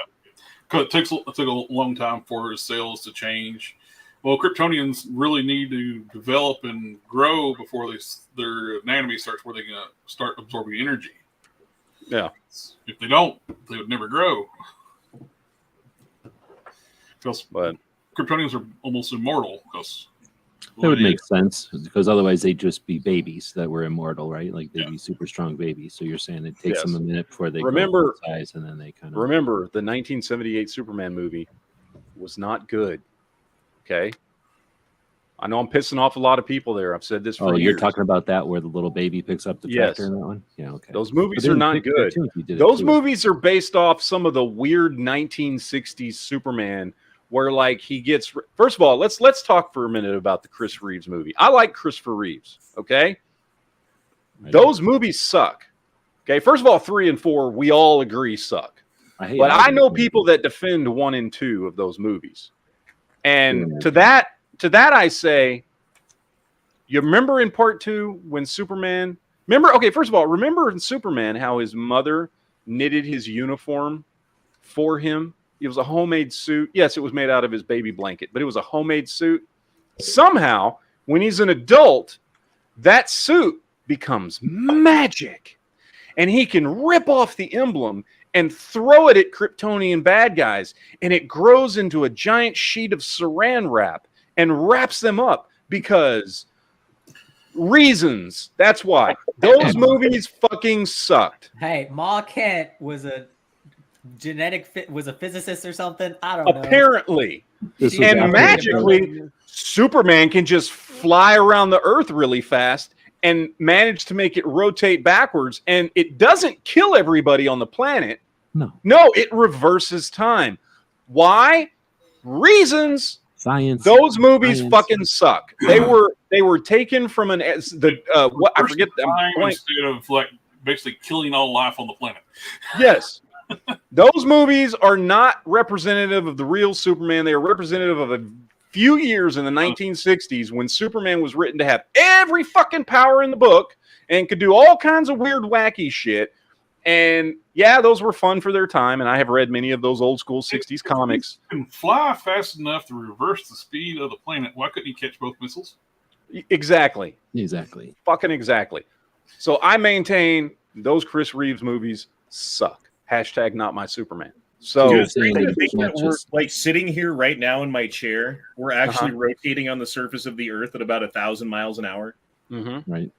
Because it took a long time for his cells to change. Well, Kryptonians really need to develop and grow before their anatomy starts where they can start absorbing energy. Yeah. If they don't, they would never grow. But Kryptonians are almost immortal because that would make sense because otherwise they'd just be babies that were immortal, right? Like they'd be super strong babies. So you're saying it takes them a minute before they remember size, and then they kind of remember the 1978 Superman movie was not good. Okay. I know I'm pissing off a lot of people there. I've said this for years. You're talking about that where the little baby picks up the tractor in that one? Yeah, okay. Those movies are not good. Those movies are based off some of the weird 1960s Superman where like he gets first of all, let's talk for a minute about the Chris Reeves movie. I like Christopher Reeves, okay? Those movies suck. Okay, first of all, 3 and 4 we all agree suck. But I know people that defend 1 and 2 of those movies. And to that I say, you remember in part 2 when Superman first of all, remember in Superman how his mother knitted his uniform for him? It was a homemade suit. Yes, it was made out of his baby blanket, but it was a homemade suit. Somehow, when he's an adult, that suit becomes magic. And he can rip off the emblem and throw it at Kryptonian bad guys. And it grows into a giant sheet of saran wrap and wraps them up because reasons. That's why. Those movies fucking sucked. Hey, Ma Kent was a physicist or something. I don't know. Apparently. And magically, Superman can just fly around the earth really fast and manage to make it rotate backwards. And it doesn't kill everybody on the planet. No, it reverses time. Why? Reasons. Science. Those movies fucking suck. They were taken from I forget the point. Instead of like basically killing all life on the planet. Yes. Those movies are not representative of the real Superman. They are representative of a few years in the 1960s when Superman was written to have every fucking power in the book and could do all kinds of weird, wacky shit. And yeah, those were fun for their time. And I have read many of those old school 60s comics. He can fly fast enough to reverse the speed of the planet. Why couldn't he catch both missiles? Exactly. Fucking exactly. So I maintain those Chris Reeves movies suck. # not my Superman. So we're like sitting here right now in my chair. We're actually rotating on the surface of the Earth at about 1,000 miles an hour. Mm-hmm. Right.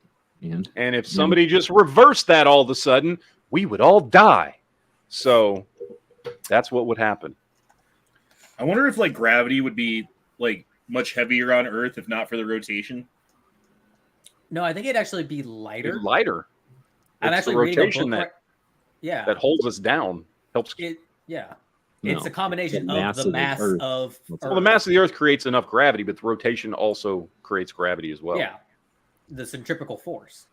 And if somebody just reversed that all of a sudden, we would all die. So that's what would happen. I wonder if like gravity would be like much heavier on Earth if not for the rotation. No, I think it'd actually be lighter. It's lighter. I'm It's actually the reading a rotation book. that Yeah. that holds us down. Helps. Yeah. No, It's a combination the of mass the of the mass Earth. of Well, the mass of the Earth creates enough gravity, but the rotation also creates gravity as well. Yeah. The centrifugal force.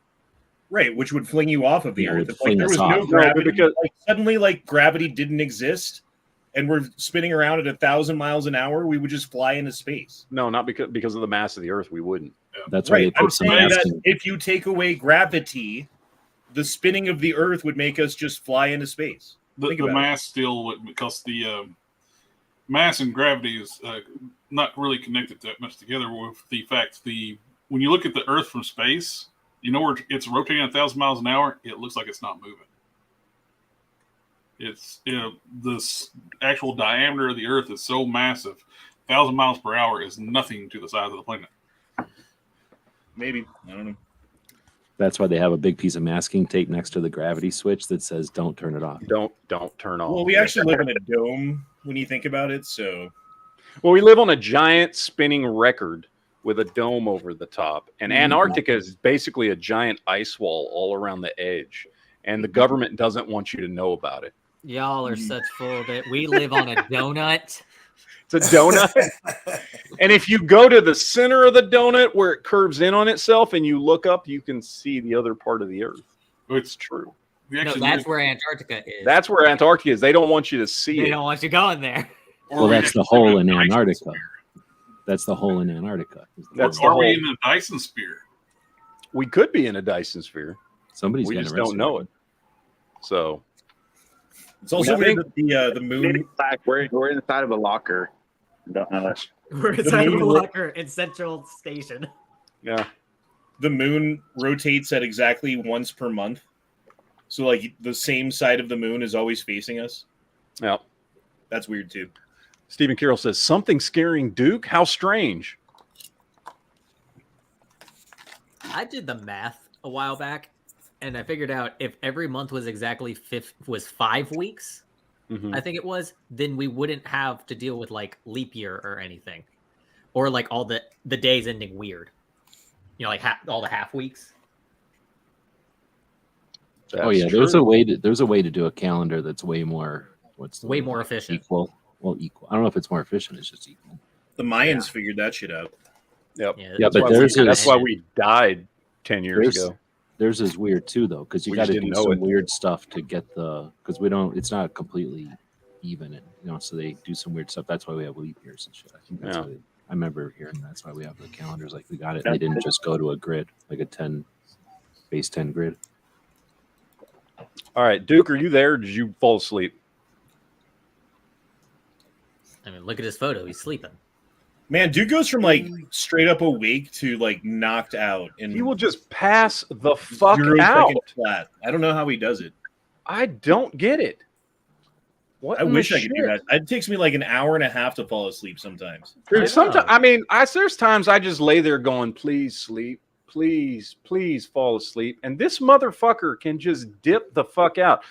Right, which would fling you off of the Yeah, Earth. would If like, there fling was us no off. gravity, No, because- like suddenly like gravity didn't exist, and we're spinning around at 1,000 miles an hour, we would just fly into space. No, not because of the mass of the Earth. We wouldn't. That's why Right, they I'm put some saying that masking. if you take away gravity, the spinning of the Earth would make us just fly into space. The Think about mass still would, because the mass and gravity is not really connected that much together with the fact when you look at the Earth from space, you know where it's rotating 1,000 miles an hour, it looks like it's not moving. It's this actual diameter of the Earth is so massive, 1,000 miles per hour is nothing to the size of the planet. Maybe, I don't know. That's why they have a big piece of masking tape next to the gravity switch that says "Don't turn it off." Don't turn off. Well, we actually live in a dome when you think about it, so Well, we live on a giant spinning record with a dome over the top, and Antarctica is basically a giant ice wall all around the edge, and the government doesn't want you to know about it. Y'all are such full of it. We live on a donut. It's a donut. And if you go to the center of the donut where it curves in on itself and you look up, you can see the other part of the Earth. It's true. We No, actually that's live- where Antarctica is. That's where Antarctica is. They don't want you to see They it. don't want you going there. or Well, we that's the actually hole live in a Dyson Antarctica. sphere. That's the hole in Antarctica. That's the Are we hole. in a Dyson sphere? We could be in a Dyson sphere. Somebody's We getting just don't know it. So it's also I weird think- that the moon. We're inside of a locker. Don't know that. We're The inside of a moon- locker in Central Station. yeah. The moon rotates at exactly once per month. So like the same side of the moon is always facing us. Yeah. That's weird too. Stephen Carroll says, something scaring Duke? How strange. I did the math a while back, and I figured out if every month was exactly 5 weeks, Mhm. I think it was, then we wouldn't have to deal with like leap year or anything, or like all the days ending weird. You know, like all the half weeks. Oh yeah, there's a way to do a calendar that's way more Way more efficient. equal. Well, equal. I don't know if it's more efficient. It's just equal. The Mayans figured that shit out. Yep. Yeah, Yeah, that's but why there's we- That's why we died 10 years There's- ago. Theirs is weird too, though, because you We got just to didn't do know some it. weird stuff to get because we don't. It's not completely even, so they do some weird stuff. That's why we have leap years and shit. I think that's Yeah. why I remember hearing that's why we have the calendars like we got it. They didn't just go to a grid, like a 10 base 10 grid. All right, Duke, are you there? Or did you fall asleep? I mean, look at his photo. He's sleeping. Man, dude goes from like straight up awake to like knocked out in He will just pass the fuck 0 out. seconds flat. I don't know how he does it. I don't get it. What I in the wish I could do shit? that. It takes me like an hour and a half to fall asleep sometimes. Dude, I sometimes know. I mean, there's times I just lay there going, "Please sleep, please fall asleep," and this motherfucker can just dip the fuck out.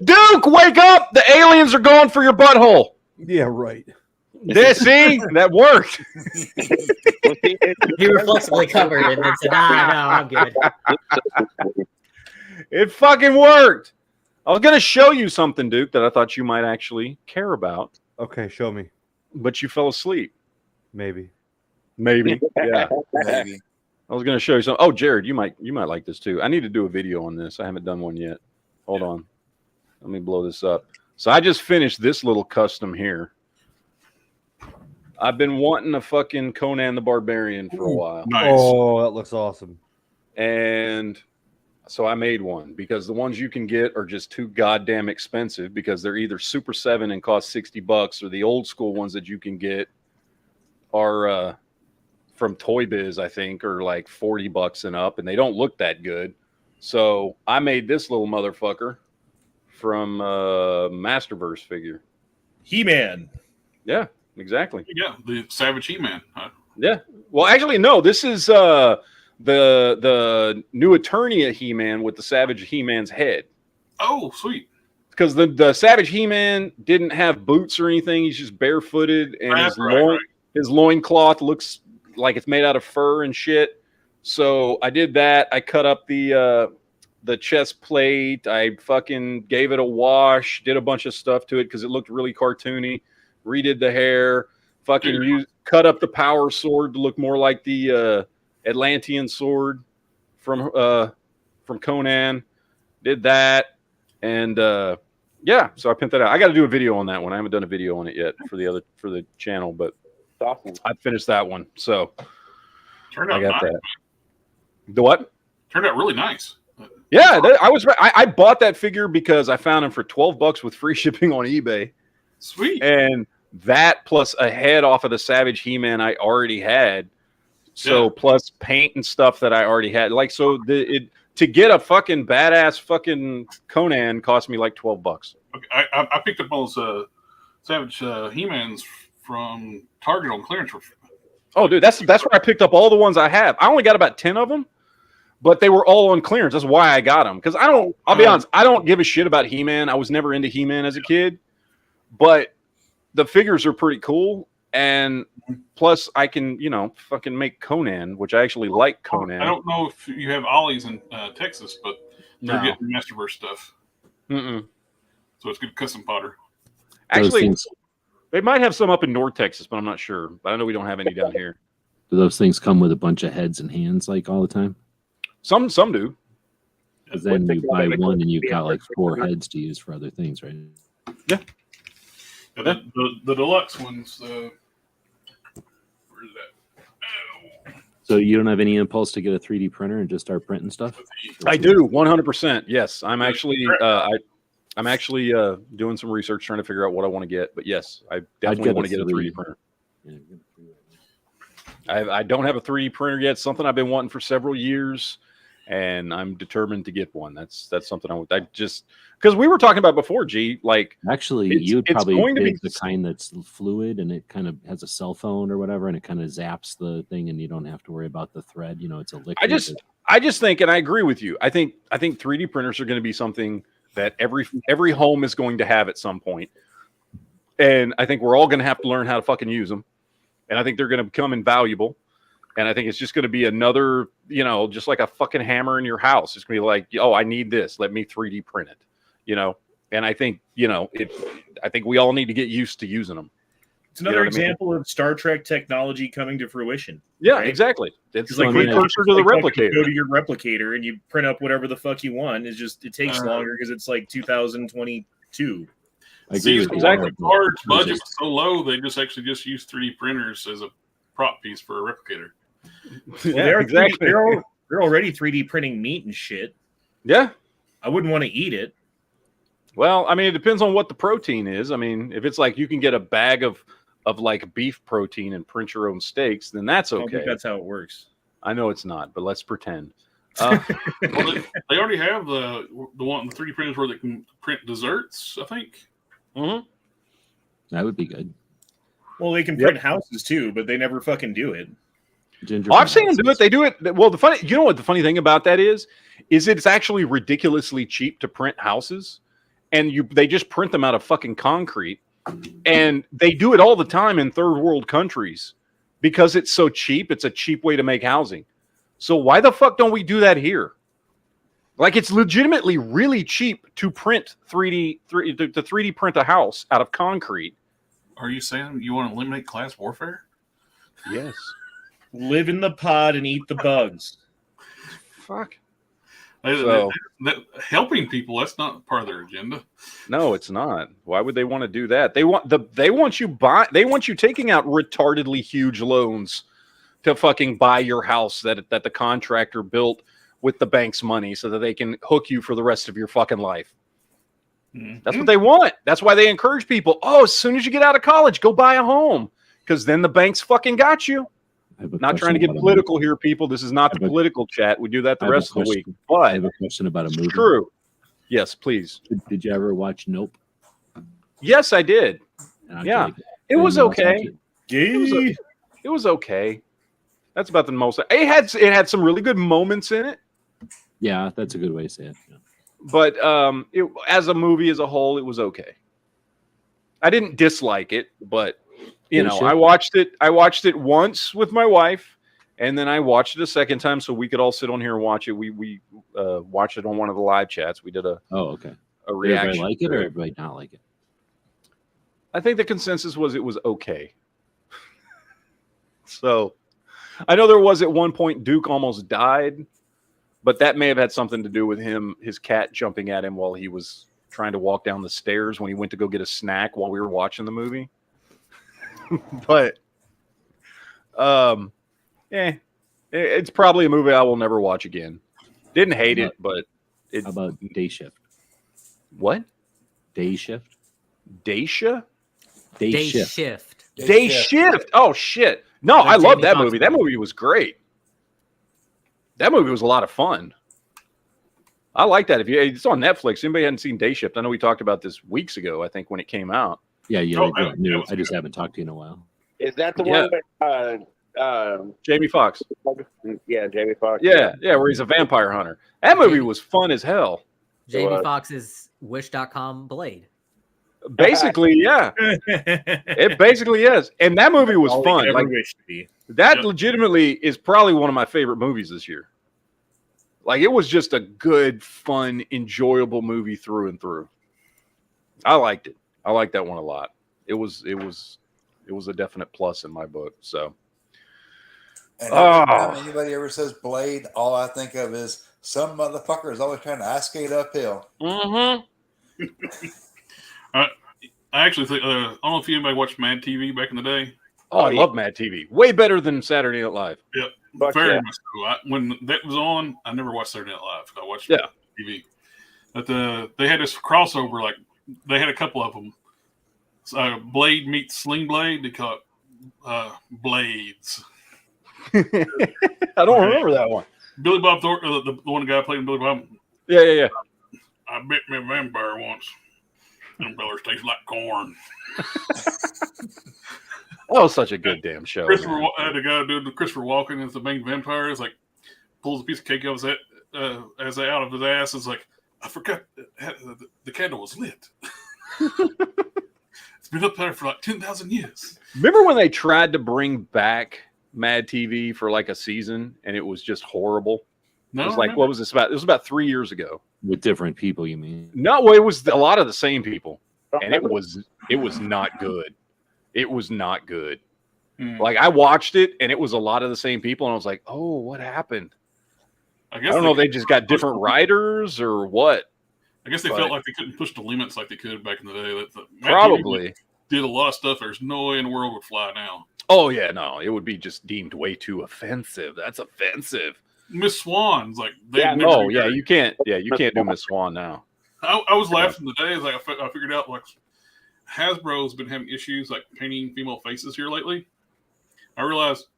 Duke, wake up! The aliens are going for your butthole. Yeah, right. There, see, that worked. He reflexively covered it and then said, "Ah, no, I'm good." It fucking worked. I was gonna show you something, Duke, that I thought you might actually care about, Okay, show me. but you fell asleep. Maybe. Maybe, yeah. Maybe. I was going to show you something. Oh, Jared, you might like this too. I need to do a video on this. I haven't done one yet. Hold on. Let me blow this up. So I just finished this little custom here. I've been wanting a fucking Conan the Barbarian for a while. Nice. Oh, that looks awesome. And so I made one because the ones you can get are just too goddamn expensive because they're either Super 7 and cost $60 or the old school ones that you can get are from Toy Biz, I think, are like $40 and up, and they don't look that good. So I made this little motherfucker from Masterverse figure. He-Man. Yeah, exactly. Yeah, the Savage He-Man. Huh? Yeah. Well, actually, no. This is the new Eternia He-Man with the Savage He-Man's head. Oh, sweet. Because the Savage He-Man didn't have boots or anything. He's just barefooted, and That's right. his loincloth looks like it's made out of fur and shit. So I did that. I cut up the chest plate. I fucking gave it a wash, did a bunch of stuff to it because it looked really cartoony. Redid the hair, cut up the power sword to look more like the Atlantean sword from Conan. Did that. And yeah, so I pinned that out. I got to do a video on that one. I haven't done a video on it yet for the channel, but Awesome. I finished that one. So Turned I out got nice. that. The what? Turned out really nice. Yeah, I bought that figure because I found him for $12 with free shipping on eBay, Sweet. and that plus a head off of the Savage He-Man I already had. So Yeah. plus paint and stuff that I already had. Like so, to get a fucking badass fucking Conan cost me like $12. Okay, I picked up all those Savage He-Mans from Target on clearance. Oh, dude, that's where I picked up all the ones I have. I only got about 10 of them, but they were all on clearance. That's why I got them. Because I'll be honest, I don't give a shit about He-Man. I was never into He-Man as a kid, but the figures are pretty cool. And plus, I can, fucking make Conan, which I actually like Conan. I don't know if you have Ollie's in Texas, but they're No. getting Masterverse stuff. Mm-mm. So it's good custom fodder. Actually, they might have some up in North Texas, but I'm not sure. But I know we don't have any down here. Do those things come with a bunch of heads and hands like all the time? Some do. Because then you buy one and you've got like 4 heads to use for other things, right? Yeah, the deluxe ones. Where's that? So you don't have any impulse to get a 3D printer and just start printing stuff? I do 100%. Yes, I'm actually I'm actually doing some research trying to figure out what I want to get. But yes, I definitely want to get a 3D printer. Yeah, I don't have a 3D printer yet. Something I've been wanting for several years, and I'm determined to get one. That's something I just because we were talking about before. G, like actually, you'd probably pick the kind that's fluid and it kind of has a cell phone or whatever, and it kind of zaps the thing, and you don't have to worry about the thread. It's a liquid. I just think, and I agree with you. I think 3D printers are going to be something that every home is going to have at some point, and I think we're all going to have to learn how to fucking use them. And I think they're going to become invaluable. And I think it's just going to be another, just like a fucking hammer in your house. It's going to be like, oh, I need this. Let me 3D print it, And I think, I think we all need to get used to using them. It's another example of Star Trek technology coming to fruition. Yeah, right? exactly. It's like precursor to the replicator. You go to your replicator and you print up whatever the fuck you want. It takes longer because it's like 2022. Exactly. The cards budget was so low, they just use 3D printers as a prop piece for a replicator. Well, they're exactly. They're already 3D printing meat and shit. Yeah, I wouldn't want to eat it. Well, I mean, it depends on what the protein is. I mean, if it's like you can get a bag of like beef protein and print your own steaks, then that's okay. I think that's how it works. I know it's not, but let's pretend. Well, they already have the 3D printers where they can print desserts, I think. Mm-hmm. That would be good. Well, they can print houses too, but they never fucking do it. I've seen them do it. They do it. Well, the funny thing about that is it's actually ridiculously cheap to print houses, and they just print them out of fucking concrete, and they do it all the time in third world countries because it's so cheap. It's a cheap way to make housing. So why the fuck don't we do that here? Like, it's legitimately really cheap to print 3D print a house out of concrete. Are you saying you want to eliminate class warfare? Yes. Live in the pod and eat the bugs. Fuck. Helping people, that's not part of their agenda. No, it's not. Why would they want to do that? They want you taking out retardedly huge loans to fucking buy your house that the contractor built with the bank's money so that they can hook you for the rest of your fucking life. Mm-hmm. That's what they want. That's why they encourage people. Oh, as soon as you get out of college, go buy a home, because then the bank's fucking got you. Not trying to get political here, people. This is not the political chat. We do that the rest of the week. But I have a question about a movie. True. Yes, please. Did you ever watch Nope? Yes, I did. Yeah, it was okay. It was okay. That's about the most. It had some really good moments in it, Yeah, that's a good way to say it. Yeah. but as a movie as a whole, it was okay. I didn't dislike it, but Day Shift? I watched it. I watched it once with my wife, and then I watched it a second time so we could all sit on here and watch it. We watched it on one of the live chats. We did a Okay. Did reaction. everybody like it to or everybody not like it? I think the consensus was it was okay. So I know there was at one point Duke almost died, but that may have had something to do with his cat jumping at him while he was trying to walk down the stairs when he went to go get a snack while we were watching the movie. But it's probably a movie I will never watch again. Didn't hate it, but How about Day Shift? What? Day Shift? Daisha? Day Shift. Day Shift. Oh shit. No, Like I love Jamie that Foxx movie. That movie was great. That movie was a lot of fun. I like that. It's on Netflix. Anybody hadn't seen Day Shift? I know we talked about this weeks ago, I think, when it came out. Yeah, yeah. Oh, I knew. yeah. I just haven't talked to you in a while. Is that the Yeah. one with Jamie Foxx. yeah, Jamie Foxx? Yeah, where he's a vampire hunter. That movie was fun as hell. Jamie Foxx's Wish.com Blade. Basically, yeah. It basically is. And that movie was All we fun. could ever Like wish to be. that Yep. legitimately is probably one of my favorite movies this year. Like it was just a good, fun, enjoyable movie through and through. I liked it. I liked that one a lot. It was a definite plus in my book. So And every time anybody ever says Blade, all I think of is some motherfucker is always trying to ice skate uphill. I actually think I don't know if anybody watched Mad TV back in the day. I love Mad TV. Way better than Saturday Night Live. Yep, Fuck very yeah. much so. When that was on, I never watched Saturday Night Live. I watched Yeah. TV. But they had this crossover. Like they had a couple of them. Blade meets Sling Blade. They call it Blades. I don't remember that one. Billy Bob Thornton, the one guy playing Billy Bob. Yeah. I bit me a vampire once. Them fellers taste like corn. That was such a good damn show. Christopher, Man. the guy doing the Christopher Walken as the main vampire is like pulls a piece of cake out of his out of his ass. It's like I forgot the candle was lit. It's been up there for like 10,000 years. Remember when they tried to bring back Mad TV for like a season and it was just horrible? No, It was like, what was this about? It was about 3 years ago. With different people, you mean? No, it was a lot of the same people, and it was not good. It was not good. Like I watched it, and it was a lot of the same people, and I was like, "Oh, what happened?" I I don't know if they just got different writers or what. I guess they felt like they couldn't push the limits like they could back in the day. Mad TV Probably. did a lot of stuff. There's no way in the world would fly now. Oh yeah, no, it would be just deemed way too offensive. That's offensive. Miss Swan's like Oh yeah, you can't. Yeah, you can't do Miss Swan now. I was laughing today as I figured out like Hasbro's been having issues like painting female faces here lately. I realized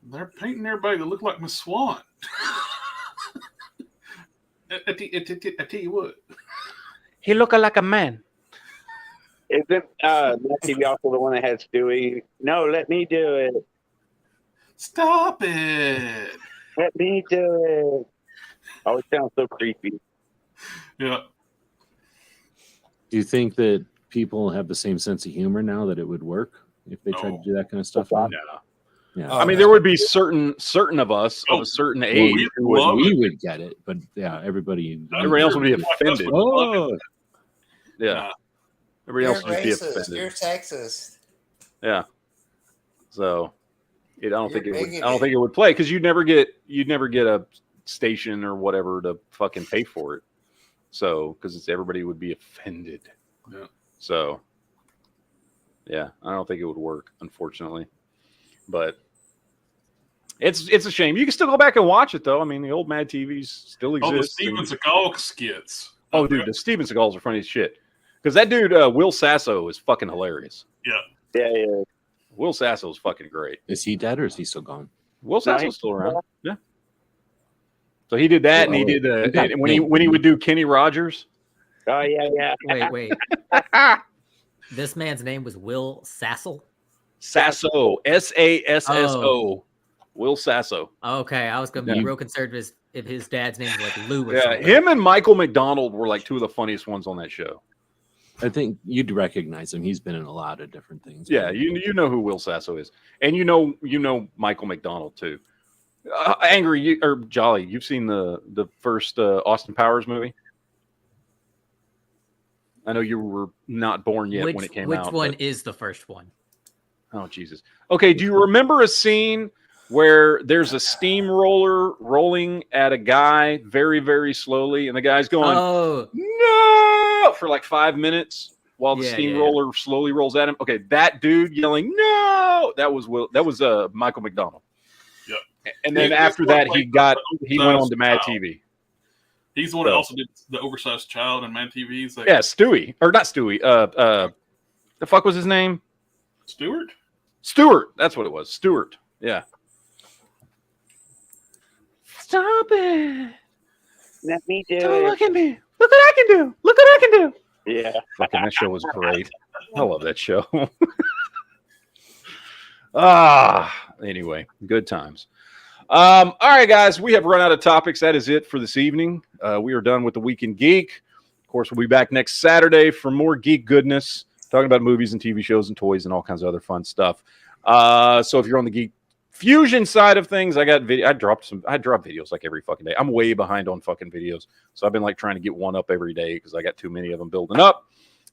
they're painting everybody that look like Miss Swan. I tell you what, He look like a man. Isn't Mad TV also the one that has Stewie? No, let me do it. stop it. Let me do it. Oh, it sounds so creepy. Yeah, Do you think that people have the same sense of humor now that it would work if they tried to do that kind of stuff? now? No. Yeah. Oh, I mean, no. there would be certain of us of a certain Well, age who would. love we it. would get it, but yeah, everybody. Everybody else would be Like us offended. would love it. Oh, Yeah, everybody else would be offended. You're sexist. Yeah. So, I don't You're think it would. I bigoted. don't think it would play because you'd never get a station or whatever to fucking pay for it. So, because everybody would be offended. Yeah. So, yeah, I don't think it would work, unfortunately. But it's a shame. You can still go back and watch it though. I mean, the old Mad TVs still Oh, the exist. Steven Seagal skits. Oh, dude, the Steven Seagals are funny as shit. Because that dude, Will Sasso, is fucking hilarious. Yeah. Will Sasso is fucking great. is he dead or is he still gone? Will No, Sasso's he's still around. Yeah. So he did that, and he did got when he would do Kenny Rogers. Oh, yeah. Wait. This man's name was Will Sasso. Sasso, Sasso. Will Sasso. Okay, I was gonna be Yeah. real concerned if his dad's name was like Lou or Yeah, something. him and Michael McDonald were like two of the funniest ones on that show. I think you'd recognize him. He's been in a lot of different things. Yeah, you know who Will Sasso is, and you know Michael McDonald too. Angry or Jolly, you've seen the first Austin Powers movie. I know you were not born yet when it came out. Which one but- is the first one? Oh, Jesus. Okay, do you remember a scene where there's a steamroller rolling at a guy very, very slowly, and the guy's going, Oh, no, for like 5 minutes while the Yeah, steamroller slowly rolls at him? Okay, that dude yelling, no, that was Michael McDonald. Yep. And then Yeah, after that's that, what, he went on to Mad Child. TV. He's the one that also did the Oversized Child and Mad TV. He's like, Yeah, Stewie. Or not Stewie. The fuck was his name? Stewart? Stewart. That's what it was. Stewart. Yeah. Stop it. Let me do Don't it. look at me. Look what I can do. Look what I can do. Yeah. Fucking that show was great. I love that show. Anyway, good times. All right, guys, we have run out of topics. That is it for this evening. We are done with the Week in Geek. Of course, we'll be back next Saturday for more geek goodness, talking about movies and TV shows and toys and all kinds of other fun stuff. So if you're on the Geek Fusion side of things, I drop videos like every fucking day. I'm way behind on fucking videos, so I've been like trying to get one up every day because I got too many of them building up.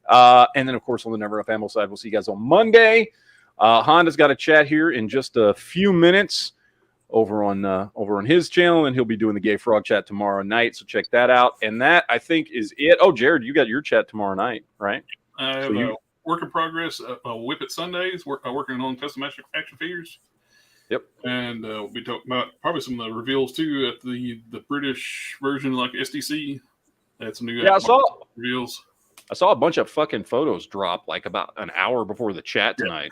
And then, of course, on the Never Enough Ammo side, we'll see you guys on Monday. Honda's got a chat here in just a few minutes over on his channel, and he'll be doing the Gay Frog chat tomorrow night. So check that out. And that, I think, is it. Oh, Jared, you got your chat tomorrow night, right? I have a work in progress. Whip It Sundays. Working on custom action figures. Yep. And we'll be talking about probably some of the reveals too at the British version, like SDC. That's some new. Yeah, I saw reveals. I saw a bunch of fucking photos drop like about an hour before the chat tonight.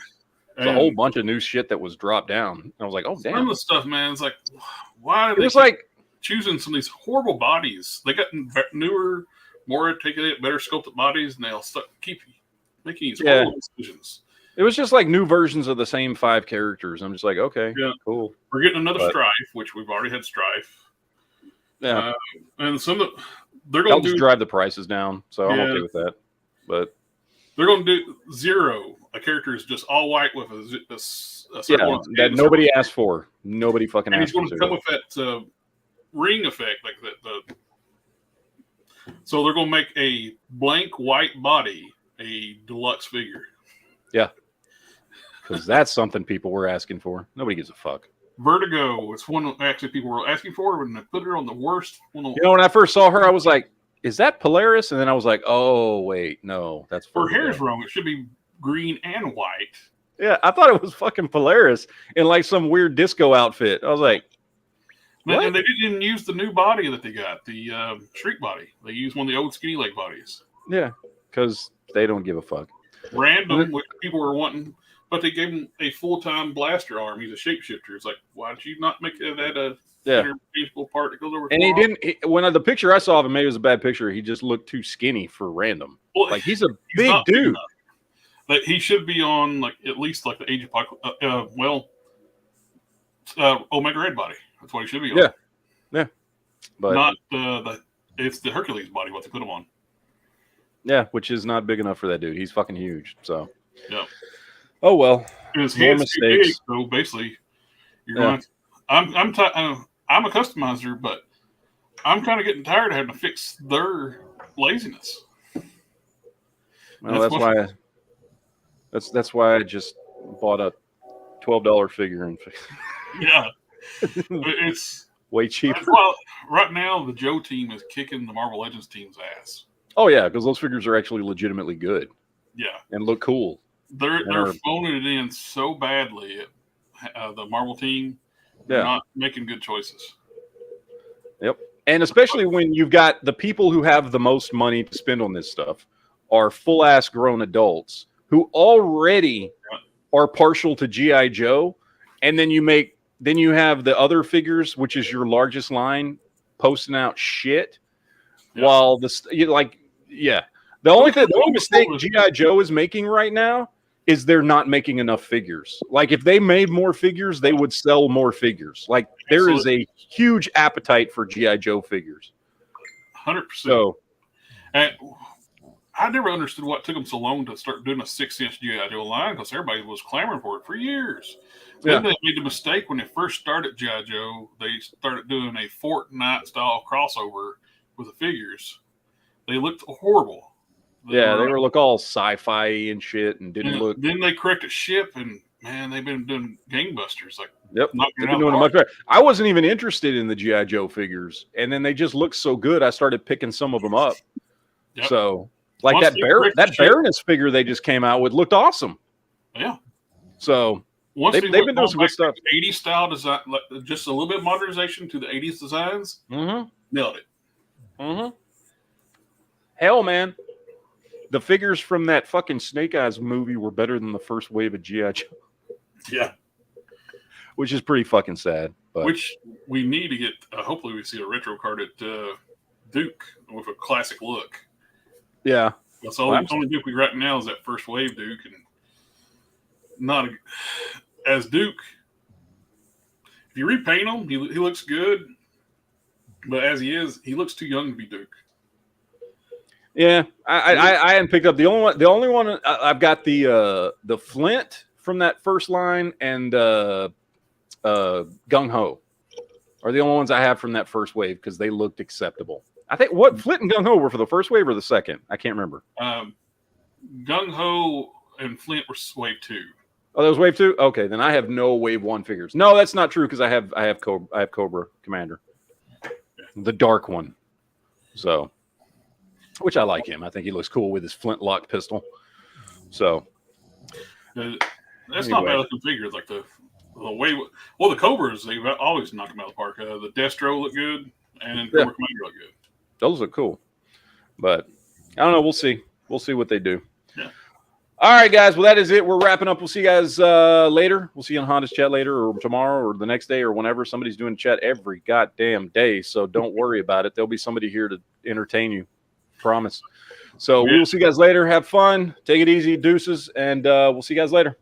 There's a whole bunch of new shit that was dropped down. I was like, oh damn. Some of the stuff, man, it's like, why are It they was like choosing some of these horrible bodies? They got newer, more articulate, better sculpted bodies, and they'll keep making these horrible decisions. it was just like new versions of the same 5 characters. I'm just like, okay, Yeah. cool. We're getting another Strife, which we've already had Strife. Yeah, And some of they're that'll going to just drive the prices down, so I'm okay with that. But they're going to do Zero. A character is just all white with a circle on his that head. nobody asked for. Nobody fucking And asked he's going for. to come with that ring effect, like that. So they're going to make a blank white body a deluxe figure. Yeah, because that's something people were asking for. Nobody gives a fuck. Vertigo. It's one actually people were asking for, and they put her on the worst one. You know, when I first saw her, I was like, "Is that Polaris?" And then I was like, "Oh wait, no, that's her Vertigo." hair's wrong. It should be green and white. Yeah, I thought it was fucking Polaris in like some weird disco outfit. I was like, what? And they didn't even use the new body that they got, the Shriek body. They used one of the old skinny leg bodies. Yeah, because they don't give a fuck. Random, which people were wanting, but they gave him a full-time blaster arm. He's a shapeshifter. It's like, why did you not make that a interchangeable part that goes over? And he didn't. When the picture I saw of him, maybe it was a bad picture. He just looked too skinny for Random. Well, like he's a big dude. But he should be on like at least like the Age of Omega Red body. That's what he should be on. Yeah, but not it's the Hercules body. What they put him on. Yeah, which is not big enough for that dude. He's fucking huge. So yeah. Oh well. His More hands too big, mistakes. so basically, you're going. I'm a customizer, but I'm kind of getting tired of having to fix their laziness. Well, that's why I just bought a $12 figure and Yeah, it's way cheaper. Well, right now the Joe team is kicking the Marvel Legends team's ass. Oh yeah, because those figures are actually legitimately good. Yeah, and look cool. They're phoning it in so badly at the Marvel team. They're not making good choices. Yep, and especially when you've got the people who have the most money to spend on this stuff are full ass grown adults who already are partial to G.I. Joe, and then you have the other figures, which is your largest line, posting out shit. While the only mistake G.I. Joe is making right now is they're not making enough figures. Like if they made more figures, they would sell more figures. Like there is a huge appetite for G.I. Joe figures. 100%. So, and I never understood what took them so long to start doing a 6-inch G.I. Joe line, because everybody was clamoring for it for years. Then they made the mistake when they first started G.I. Joe. They started doing a Fortnite style crossover with the figures. They looked horrible. They look all sci-fi and shit, and didn't look. Then they corrected ship, and man, they've been doing gangbusters. Like, they've been doing it much better. I wasn't even interested in the G.I. Joe figures, and then they just looked so good. I started picking some of them up. Yep. So, like that Baroness figure they just came out with looked awesome. Yeah. So they've been doing some good stuff. 80s style design, like just a little bit of modernization to the 80s designs. Mm-hmm. Nailed it. Mm-hmm. Hell, man. The figures from that fucking Snake Eyes movie were better than the first wave of G.I. Joe. Yeah. Which is pretty fucking sad. But. Which we need to get, hopefully we see a retro card at Duke with a classic look. Yeah. That's the only Duke we got now is that first wave Duke. And as Duke, if you repaint him, he looks good. But as he is, he looks too young to be Duke. Yeah, I hadn't picked up the only one I've got the Flint from that first line and Gung Ho are the only ones I have from that first wave because they looked acceptable. I think Flint and Gung Ho were for the first wave or the second. I can't remember. Gung Ho and Flint were wave 2. Oh, that was wave 2. Okay, then I have no wave 1 figures. No, that's not true because I have Cobra Commander, the dark one. So. Which I like him. I think he looks cool with his flintlock pistol. So that's not bad looking figures. Like the way, the Cobras, they've always knocked them out of the park. The Destro look good, and Cobra Commander look good. Those look cool, but I don't know. We'll see. We'll see what they do. Yeah. All right, guys. Well, that is it. We're wrapping up. We'll see you guys later. We'll see you on Honda's chat later, or tomorrow, or the next day, or whenever. Somebody's doing chat every goddamn day, so don't worry about it. There'll be somebody here to entertain you. Promise. So we will see you guys later. Have fun. Take it easy. Deuces. And we'll see you guys later.